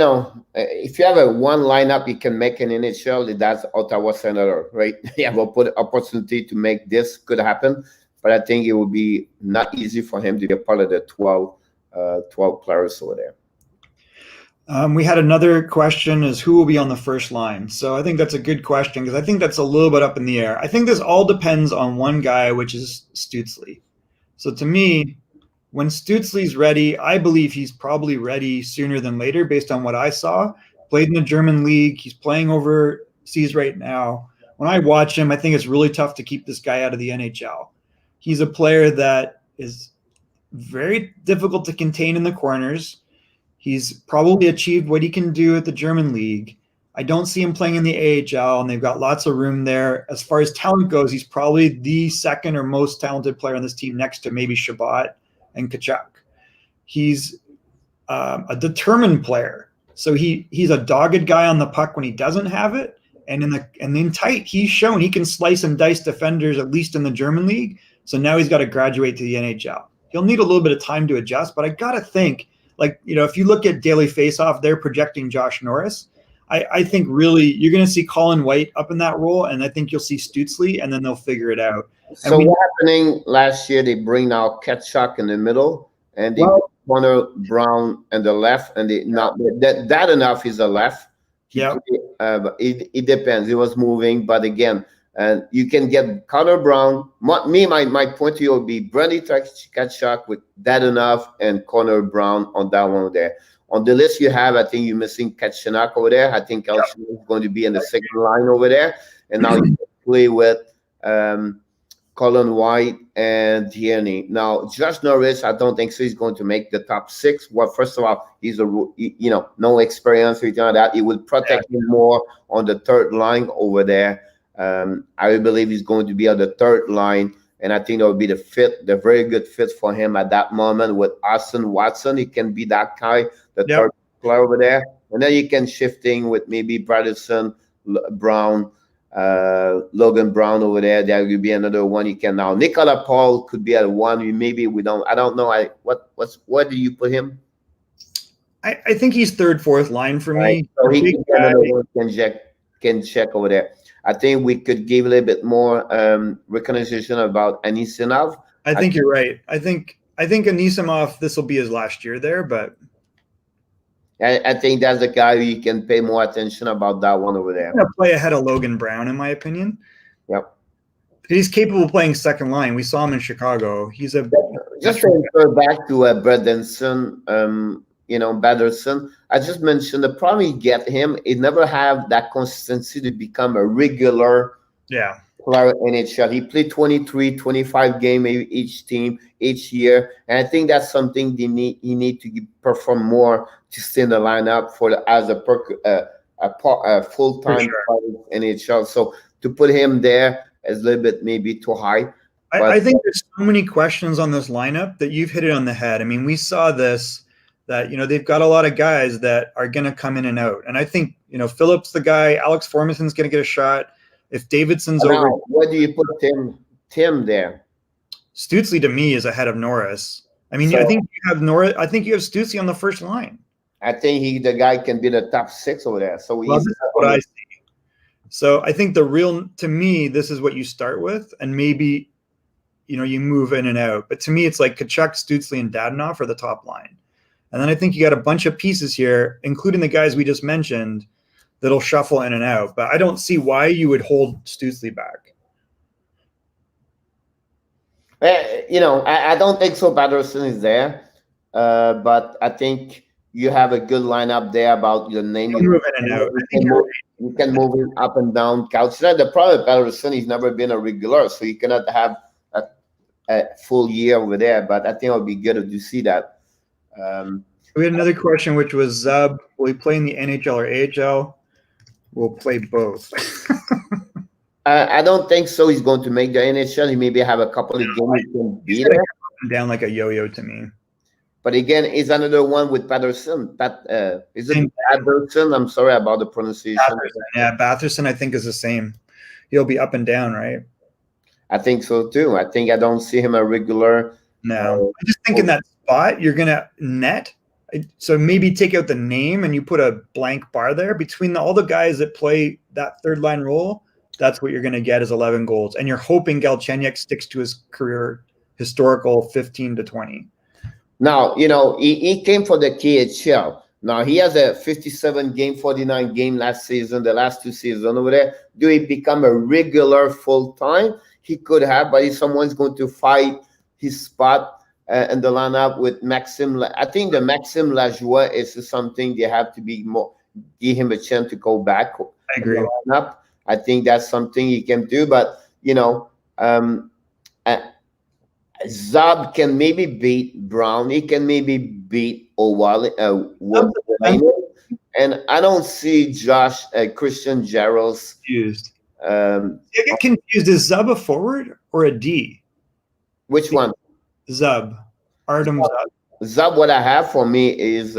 have a one lineup you can make an NHL, that's Ottawa Senator, right? You have an opportunity to make this could happen, but I think it would be not easy for him to be a part of the 12 players over there. We had another question is who will be on the first line? So I think that's a good question because I think that's a little bit up in the air. I think this all depends on one guy, which is Stützle. So to me, when Stützle's ready, I believe he's probably ready sooner than later based on what I saw. Played in the German league. He's playing overseas right now. When I watch him, I think it's really tough to keep this guy out of the NHL. He's a player that is very difficult to contain in the corners. He's probably achieved what he can do at the German league. I don't see him playing in the AHL, and they've got lots of room there. As far as talent goes, he's probably the second or most talented player on this team next to maybe Shabbat and Tkachuk. He's a determined player. So he's a dogged guy on the puck when he doesn't have it. And in tight, he's shown he can slice and dice defenders, at least in the German league. So now he's got to graduate to the NHL. He'll need a little bit of time to adjust, but I got to think, if you look at Daily Faceoff, they're projecting Josh Norris. I think really you're going to see Colin White up in that role, and I think you'll see Stützle, and then they'll figure it out. So what happening last year, they bring out Tkachuk in the middle, and they put Connor Brown on the left, and not that enough is the left. Yeah. It depends. It was moving, but again, and you can get Connor Brown. My point to you would be Brandy Tkachuk with that enough and Connor Brown on that one there. On the list you have, I think you're missing Katchenak over there. I think Elshie is going to be in the second line over there. And now you play with Colin White and Tierney. Now, Josh Norris, I don't think so. He's going to make the top 6. Well, first of all, he's no experience or anything like that. It would protect him more on the third line over there. I believe he's going to be on the third line. and I think that would be the very good fit for him at that moment with Austin Watson. He can be that guy, the Yep. third player over there, and then you can shifting with maybe Bradison Brown, Logan Brown over there. That would be another one. You can now Nicola Paul could be at one. Maybe we don't. I don't know. Where do you put him? I think he's third, fourth line for me. Right. So he can be another one. Can check over there. I think we could give a little bit more recognition about Anisimov. I think you're right. I think Anisimov, this will be his last year there, but I think that's the guy who you can pay more attention about that one over there. Play ahead of Logan Brown, in my opinion. Yep. He's capable of playing second line. We saw him in Chicago. He's a just to refer back to Bradenson, Batterson. I just mentioned the problem you get him. He never have that consistency to become a regular player in NHL. He played 23, 25 games each team each year, and I think that's something he need to perform more to stay in the lineup as a full time in NHL. So to put him there is a little bit maybe too high. I think there's so many questions on this lineup that you've hit it on the head. I mean, we saw this. That they've got a lot of guys that are going to come in and out, and I think Phillips the guy, Alex Formanson's going to get a shot. If Davidson's over, where do you put Tim there? Stützle to me is ahead of Norris. I mean, I think you have Norris. I think you have Stützle on the first line. I think the guy can be the top 6 over there. So this is what I see. So I think to me, this is what you start with, and maybe you move in and out. But to me, it's like Tkachuk, Stützle, and Dadonov are the top line. And then I think you got a bunch of pieces here, including the guys we just mentioned, that'll shuffle in and out. But I don't see why you would hold Stützle back. I don't think so. Patterson is there, but I think you have a good lineup there about your name. You move in and out. You can move it up and down. Couch. The problem with Patterson, he's never been a regular, so you cannot have a full year over there. But I think it would be good to see that. We had another question, which was Zub. Will he play in the NHL or AHL? We'll play both. I don't think so. He's going to make the NHL. He maybe have a couple of games he can be there. Down like a yo-yo to me. But again, is another one with Patterson. Is it Patterson? I'm sorry about the pronunciation. Batherson. Yeah, Batherson I think is the same. He'll be up and down, right? I think so too. I don't see him a regular. No, I just think in that spot you're gonna net. So maybe take out the name and you put a blank bar there between all the guys that play that third line role. That's what you're going to get is 11 goals, and you're hoping Galchenyuk sticks to his career historical 15 to 20. Now he came for the KHL. Now he has a 57 game, 49 game last season. The last 2 seasons over there. Do he become a regular full time? He could have, but if someone's going to fight his spot. And the lineup with Maxime, I think the Maxime Lajoie is something they have to be more, give him a chance to go back. I agree. I think that's something he can do, but Zab can maybe beat Brown. He can maybe beat O'Wally, and I don't see Christian Jarrell's confused. I get confused. Is Zub a forward or a D? Which one? Zub. Artem Zub. Zub, what I have for me is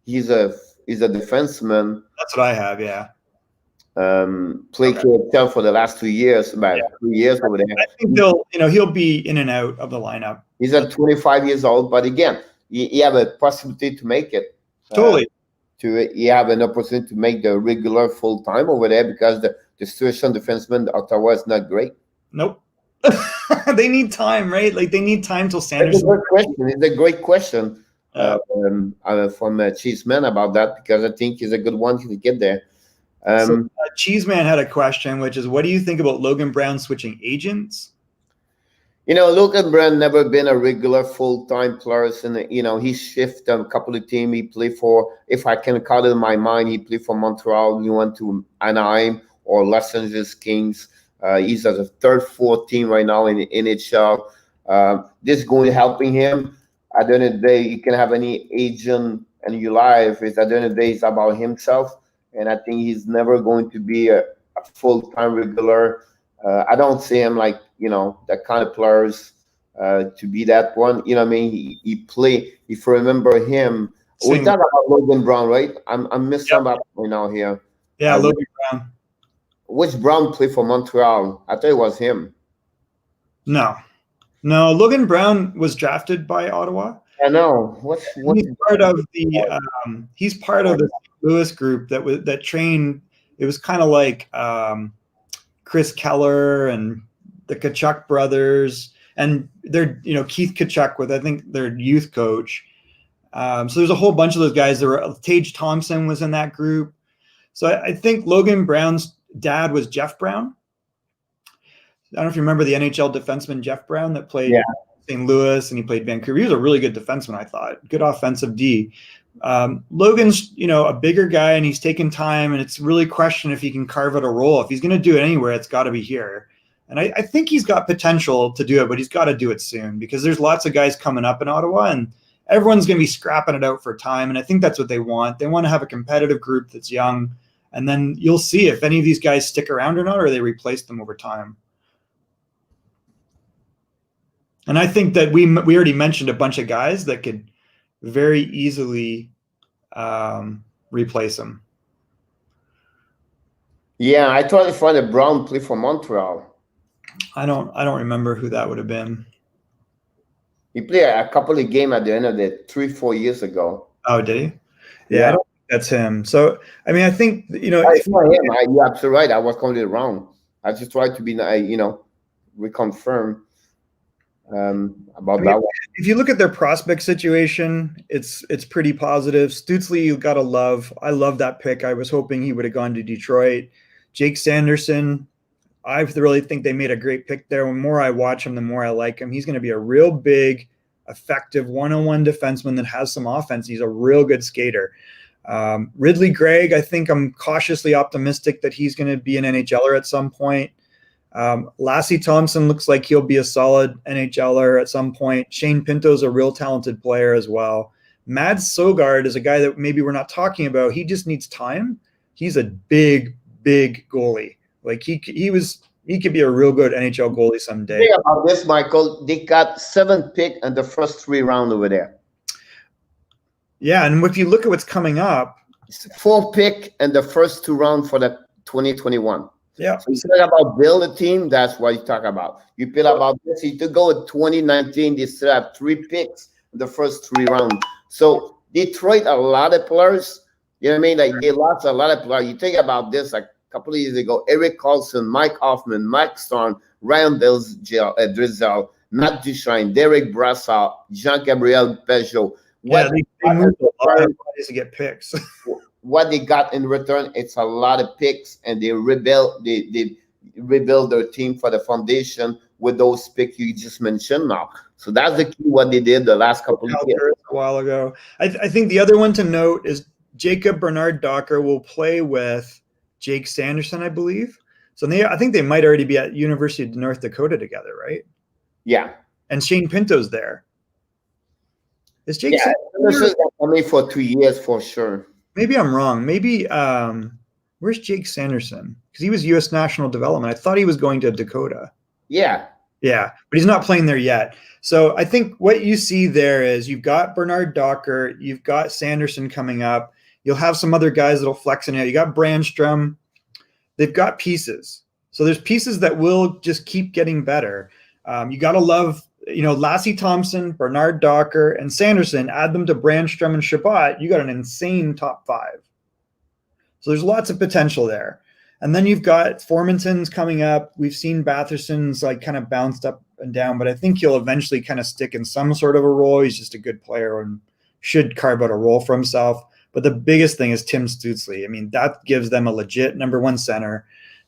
he's a defenseman. That's what I have, yeah. Played KHL for the last 2 years, about 2 years over there. I think he'll be in and out of the lineup. He's at 25 years old, but again, you have a possibility to make it. Totally. You have an opportunity to make the regular full time over there because the situation defenseman Ottawa is not great. Nope. They need time, right? Like they need time till Sanders. It's a great question from Cheeseman about that because I think he's a good one to get there. Cheeseman had a question, which is, what do you think about Logan Brown switching agents? Logan Brown never been a regular full-time player, and he shifted a couple of teams. He played for, if I can call it in my mind, he played for Montreal. He went to Anaheim or Los Angeles Kings. He's at a third, fourth team right now in the NHL. This is going to helping him. At the end of the day, you can have any agent in your life. At the end of the day, it's about himself. And I think he's never going to be a full-time regular. I don't see him like, that kind of players to be that one. You know what I mean? He play. If you remember him, we Same. talk about Logan Brown, right? I'm missing Yep. about right now here. Yeah, Logan Brown. Which Brown play for Montreal? I thought it was him. No, Logan Brown was drafted by Ottawa. I know. He's part of the he's part of the St. Louis group that trained. It was kind of like Chris Keller and the Kachuk brothers, and they're Keith Kachuk with I think their youth coach. So there's a whole bunch of those guys. Tage Thompson was in that group. So I think Logan Brown's dad was Jeff Brown. I don't know if you remember the NHL defenseman Jeff Brown that played St. Louis and he played Vancouver. He was a really good defenseman, I thought. Good offensive D. Logan's, a bigger guy and he's taken time, and it's really question if he can carve out a role. If he's going to do it anywhere, it's got to be here. And I think he's got potential to do it, but he's got to do it soon because there's lots of guys coming up in Ottawa and everyone's going to be scrapping it out for time. And I think that's what they want. They want to have a competitive group that's young. And then you'll see if any of these guys stick around or not, or they replace them over time. And I think that we already mentioned a bunch of guys that could very easily replace him. Yeah, I tried to find a Brown play for Montreal. I don't remember who that would have been. He played a couple of games at the end of the 3-4 years ago. Oh, did he? Yeah, I don't think that's him. So I mean, I think it's not him. You're absolutely right. I was completely wrong. I just tried to be, reconfirm about that one. If you look at their prospect situation, it's pretty positive. Stutzle, you gotta love. I love that pick. I was hoping he would have gone to Detroit. Jake Sanderson, I really think they made a great pick there. The more I watch him, the more I like him. He's going to be a real big, effective one-on-one defenseman that has some offense. He's a real good skater. Ridley Gregg, I think I'm cautiously optimistic that he's going to be an NHLer at some point. Lassie Thompson looks like he'll be a solid NHLer at some point. Shane Pinto's a real talented player as well. Mads Sogard is a guy that maybe we're not talking about. He just needs time. He's a big goalie. Like he could be a real good NHL goalie someday. Think about this, Michael. They got 7 picks in the first 3 rounds over there. Yeah, and if you look at what's coming up, 4 picks in the first 2 rounds for the 2021. Yeah. So you talk about build a team, that's what you talk about. You feel about this. You to go with 2019, they still have 3 picks in the first 3 rounds. So Detroit, a lot of players, you know what I mean? Like they lost a lot of players. You think about this, like couple of years ago, Eric Carlson, Mike Hoffman, Mike Stone, Ryan Drizel, Matt Duchesne, Derek Brassard, Jean-Gabriel Peugeot. Yeah, they moved a lot of bodies to get picks. What they got in return, it's a lot of picks, and they rebuild their team for the foundation with those picks you just mentioned now. So that's the key what they did the last couple of years. A while ago. I think the other one to note is Jacob Bernard-Docker will play with Jake Sanderson, I believe. So I think they might already be at University of North Dakota together, right? Yeah. And Shane Pinto's there. Is Jake Sanderson only for 2 years for sure. Maybe I'm wrong. Maybe where's Jake Sanderson? Because he was U.S. National Development. I thought he was going to Dakota. Yeah. Yeah, but he's not playing there yet. So I think what you see there is you've got Bernard-Docker, you've got Sanderson coming up. You'll have some other guys that'll flex in it. You got Brandstrom. They've got pieces. So there's pieces that will just keep getting better. You got to love, Lassie Thompson, Bernard-Docker, and Sanderson. Add them to Brandstrom and Shabbat. You got an insane top 5. So there's lots of potential there. And then you've got Formanton's coming up. We've seen Batherson's kind of bounced up and down, but I think he'll eventually kind of stick in some sort of a role. He's just a good player and should carve out a role for himself. But the biggest thing is Tim Stutzle. I mean, that gives them a legit number 1 center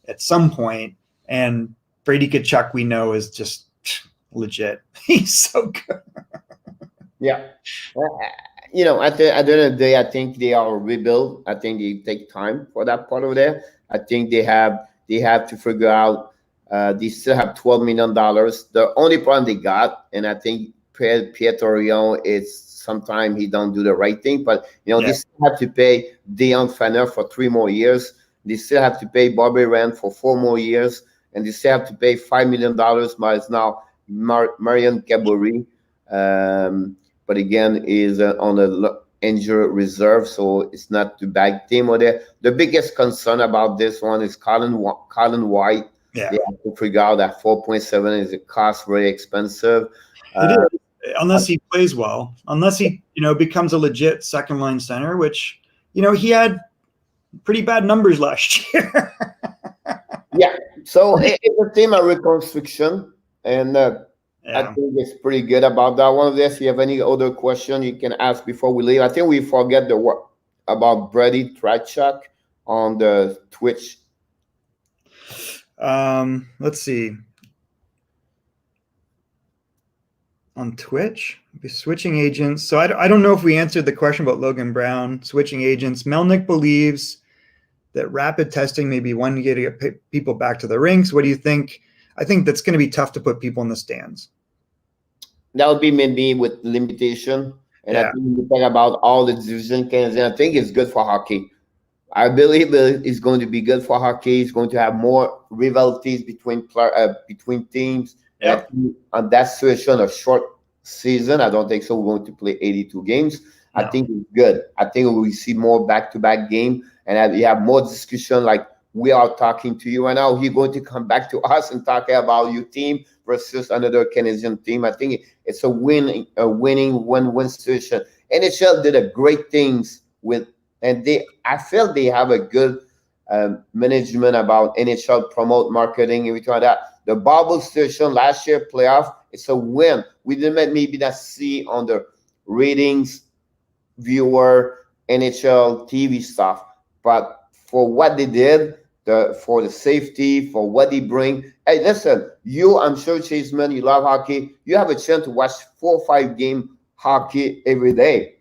at some point. And Brady Tkachuk, we know, is just legit. He's so good. Yeah. At the end of the day, I think they are rebuild. I think they take time for that part over there. I think they have to figure out. They still have $12 million. The only problem they got, and I think Pietro Orion is sometimes he don't do the right thing, but they still have to pay Deion Fanner for 3 more years. They still have to pay Bobby Rand for 4 more years, and they still have to pay $5 million. But it's now Marian Cabori. But again, is on the injury reserve, so it's not the bad team over there. The biggest concern about this one is Colin White. Yeah. They have to figure out that 4.7 is a cost, very expensive. It is, unless he plays well, unless he becomes a legit second line center, which he had pretty bad numbers last year. Yeah, so it's a team of reconstruction, and I think it's pretty good about that one. If you have any other question, you can ask before we leave. I think we forget about Brady Trachuk on the Twitch. Let's see. On Twitch, switching agents. So I don't know if we answered the question about Logan Brown, switching agents. Melnick believes that rapid testing may be one way to get people back to the rinks. What do you think? I think that's going to be tough to put people in the stands. That would be maybe with limitation. And I think we talk about all the division games, and I think it's good for hockey. I believe it's going to be good for hockey. It's going to have more rivalities between teams. Yep. On that situation, a short season, I don't think so. We're going to play 82 games. No. I think it's good. I think we see more back-to-back game, and you have more discussion like we are talking to you right now. You're going to come back to us and talk about your team versus another Canadian team. I think it's a winning win-win situation. NHL did a great things with, and I feel they have a good management about NHL promote marketing, everything like that. The bubble situation last year playoff, it's a win. We didn't maybe not see on the ratings, viewer, NHL TV stuff, but for what they did, for the safety, for what they bring. Hey, listen, I'm sure Chaseman, you love hockey. You have a chance to watch 4 or 5 game hockey every day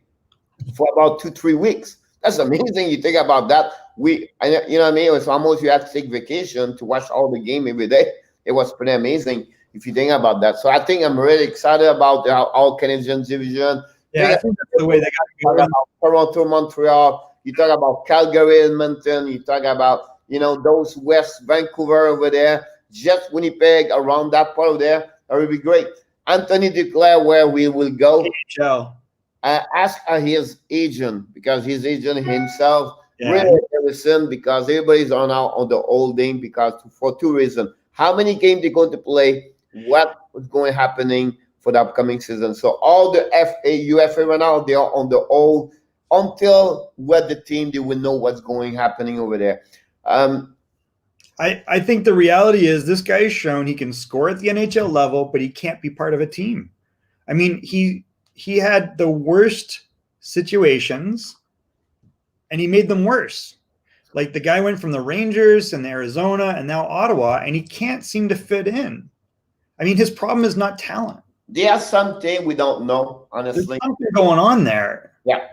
for about 2-3 weeks. That's amazing. You think about that. You know what I mean? It's almost you have to take vacation to watch all the game every day. It was pretty amazing if you think about that. So I think I'm really excited about the all Canadian division. Yeah, I think that's the way they got to go. Toronto, Montreal. You talk about Calgary, Edmonton. You talk about those West Vancouver over there, just Winnipeg around that part of there. That would be great. Anthony Duclair, where we will go. NHL. Ask his agent, because his agent himself really listen, because everybody's on the old game for 2 reasons. How many games they're going to play, what is going happening for the upcoming season. So all the UFA right now, they are on the old until with the team, they will know what's happening over there. I think the reality is this guy has shown he can score at the NHL level, but he can't be part of a team. I mean, he had the worst situations and he made them worse. Like the guy went from the Rangers and Arizona and now Ottawa, and he can't seem to fit in. I mean, his problem is not talent. There's something we don't know, honestly. There's something going on there. Yeah.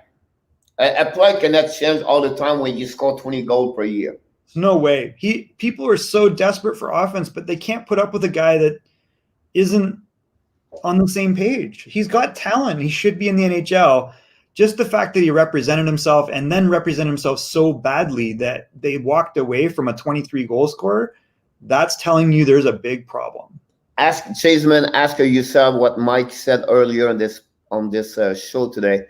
A player cannot change all the time when you score 20 goals per year. No way. People are so desperate for offense, but they can't put up with a guy that isn't on the same page. He's got talent. He should be in the NHL. Just the fact that he represented himself and then represented himself so badly that they walked away from a 23 goal scorer, that's telling you there's a big problem. Ask Chaseman, ask yourself what Mike said earlier on this show today.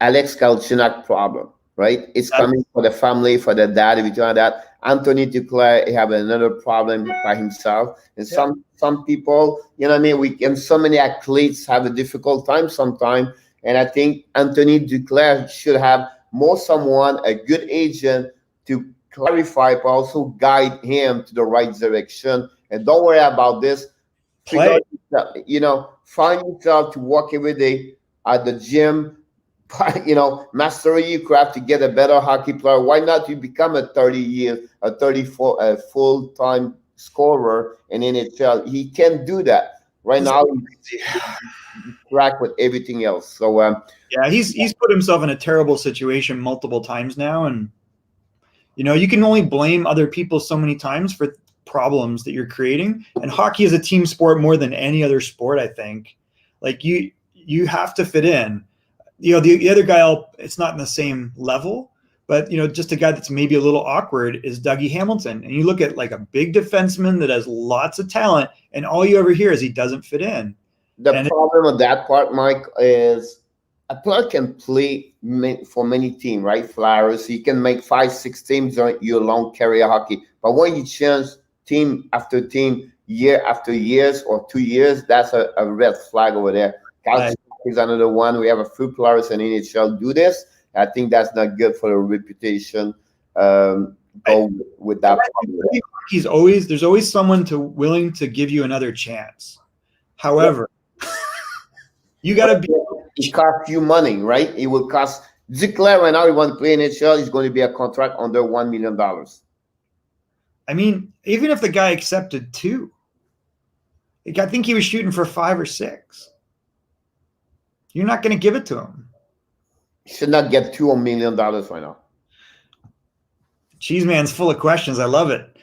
Alex Galchenyuk problem, right? It's coming for the family, for the dad, everything like that. Anthony Duclair have another problem by himself. And some people, you know what I mean? So many athletes have a difficult time sometimes. And I think Anthony Duclair should have someone, a good agent, to clarify, but also guide him to the right direction. And don't worry about this. Play. Find yourself to work every day at the gym, master your craft to get a better hockey player. Why not you become a 34 full-time scorer in NHL? He can do that. Right now, he's track with everything else. So he's put himself in a terrible situation multiple times now, and you can only blame other people so many times for problems that you're creating. And hockey is a team sport more than any other sport, I think. Like you have to fit in. The other guy, it's not in the same level, But, just a guy that's maybe a little awkward is Dougie Hamilton. And you look at like a big defenseman that has lots of talent, and all you ever hear is he doesn't fit in. The problem with that part, Mike, is a player can play for many teams, right? Flyers, he can make 5-6 teams during your long career hockey. But when you change team after team, year after years or 2 years, that's a red flag over there. Right. Is another one. We have a few players in NHL do this. I think that's not good for the reputation. Go with that. There's always someone willing to give you another chance. However, you got to be. It costs you money, right? It will cost. Duclair right now, he want to play in NHL. He's going to be a contract under $1 million. I mean, even if the guy accepted 2, I think he was shooting for 5 or 6. You're not going to give it to him. He should not get $2 million right now. Cheeseman's full of questions. I love it.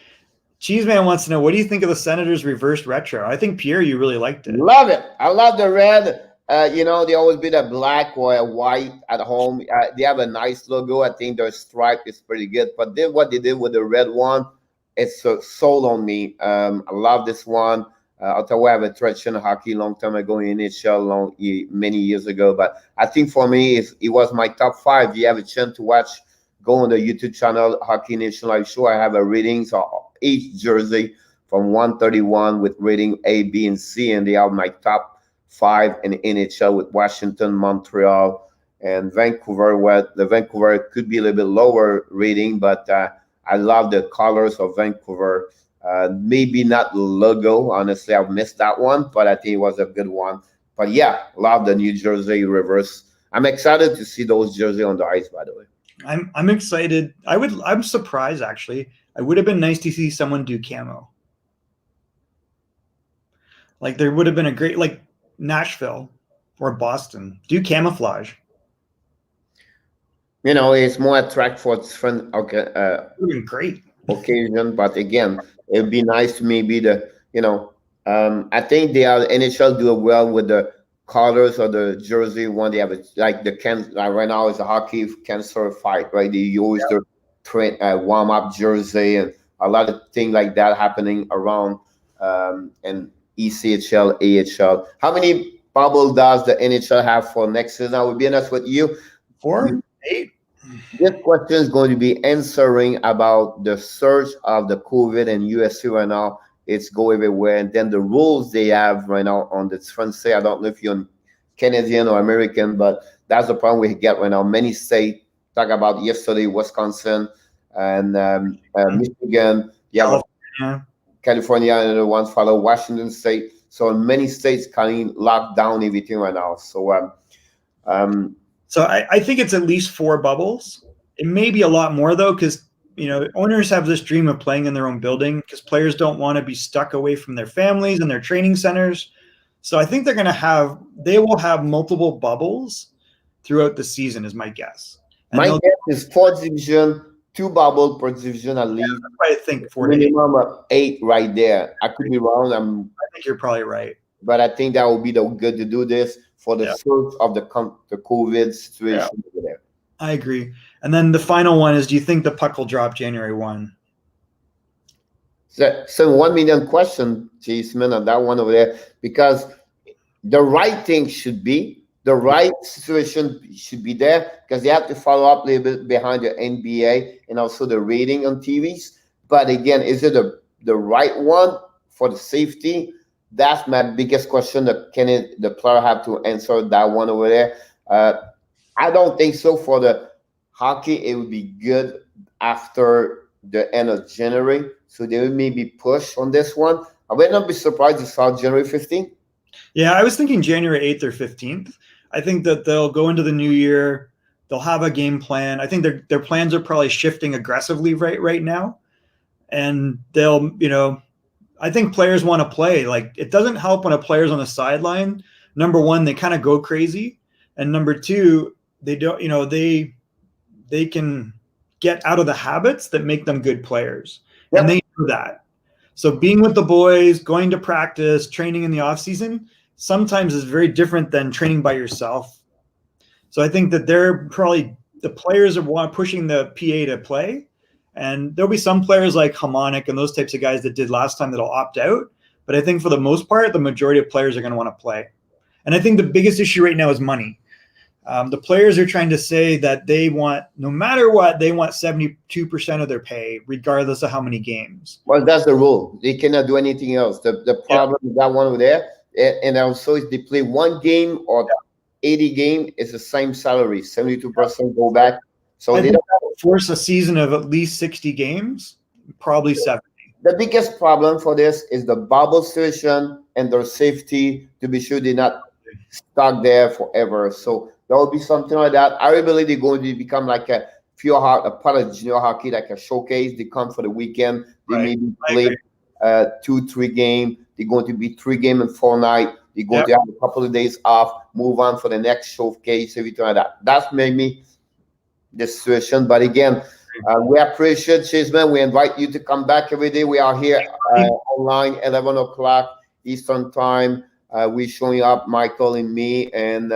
Cheeseman wants to know, what do you think of the Senators reversed retro? I think, Pierre, you really liked it. Love it. I love the red. They always be the black or a white at home. They have a nice logo. I think their stripe is pretty good. But what they did with the red one, it's sold on me. I love this one. Ottawa have a traditional hockey long time ago in NHL, many years ago. But I think for me, it was my top 5. If you have a chance to watch, go on the YouTube channel, Hockey Nation Live Show. I have a ratings of each jersey from 131 with rating A, B, and C. And they are my top 5 in NHL with Washington, Montreal, and Vancouver. Where the Vancouver could be a little bit lower rating, but I love the colors of Vancouver. Maybe not the logo. Honestly, I've missed that one, but I think it was a good one. But yeah, love the New Jersey reverse. I'm excited to see those jerseys on the ice, by the way. I'm excited. I'm surprised, actually. It would have been nice to see someone do camo. Like, there would have been a great, like, Nashville or Boston. Do camouflage. It's more attractive for different great occasion. But again, it would be nice to maybe I think NHL do it well with the colors of the jersey. One, they have right now is a hockey cancer fight, right? They use the warm-up jersey and a lot of things like that happening around and ECHL, AHL. How many bubble does the NHL have for next season? I will be honest with you. 4, 8. This question is going to be answering about the surge of the COVID in USC right now. It's go everywhere. And then the rules they have right now on the front side. I don't know if you're Canadian or American, but that's the problem we get right now. Many states, talk about yesterday, Wisconsin and Michigan. Yeah, California and the ones follow Washington State. So many states kind of lock down everything right now. So So I think it's at least 4 bubbles. It may be a lot more, though, because owners have this dream of playing in their own building because players don't want to be stuck away from their families and their training centers. So I think they will have multiple bubbles throughout the season, is my guess. And my guess is 4 division, 2 bubble per division at least. I think 4 minimum of 8 right there. I could be wrong. I think you're probably right. But I think that would be good to do this for the source of the COVID situation over there. I agree. And then the final one is, do you think the puck will drop January 1? So 1 million question, Jason, on that one over there, because the right thing should be, the right situation should be there, because they have to follow up a little bit behind the NBA and also the rating on TVs. But again, is it the right one for the safety? That's my biggest question. The player have to answer that one over there. I don't think so. For the hockey, it would be good after the end of January. So they will maybe push on this one. I would not be surprised to saw January 15th. Yeah, I was thinking January 8th or 15th. I think that they'll go into the new year. They'll have a game plan. I think their plans are probably shifting aggressively right now. And they'll, I think players want to play. Like, it doesn't help when a player's on the sideline. Number one, they kind of go crazy. And number two, they don't, they can get out of the habits that make them good players. Yep. And they do that. So being with the boys, going to practice, training in the off season, sometimes is very different than training by yourself. So I think that they're probably the players are pushing the PA to play. And there'll be some players like Hamonic and those types of guys that did last time that'll opt out. But I think for the most part, the majority of players are going to want to play. And I think the biggest issue right now is money. The players are trying to say that they want, no matter what, they want 72% of their pay, regardless of how many games. Well, that's the rule. They cannot do anything else. The problem with that one over there, and also if they play one game or 80 game, it's the same salary. 72% go back. So I they think don't that would force a season of at least 60 games, probably 70. The biggest problem for this is the bubble situation and their safety to be sure they're not stuck there forever. So there will be something like that. I really believe they're going to become like a part of junior hockey, like a showcase. They come for the weekend. They maybe play 2-3 games. They're going to be 3 games and 4 nights. They're going to have a couple of days off, move on for the next showcase, everything like that. That's maybe the situation. But again, we appreciate Cheeseman. We invite you to come back every day. We are here online, 11 o'clock Eastern time. We're showing up, Michael and me, and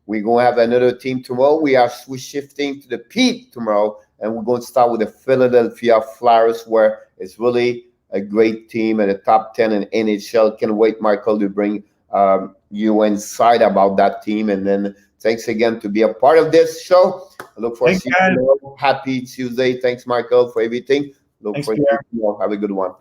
we're going to have another team tomorrow. We're shifting to the Pete tomorrow, and we're going to start with the Philadelphia Flyers, where it's really a great team and a top 10 in NHL. Can't wait, Michael, to bring you inside about that team. And then thanks again to be a part of this show. I look forward to seeing you. Happy Tuesday. Thanks, Michael, for everything. Look forward to you. Have a good one.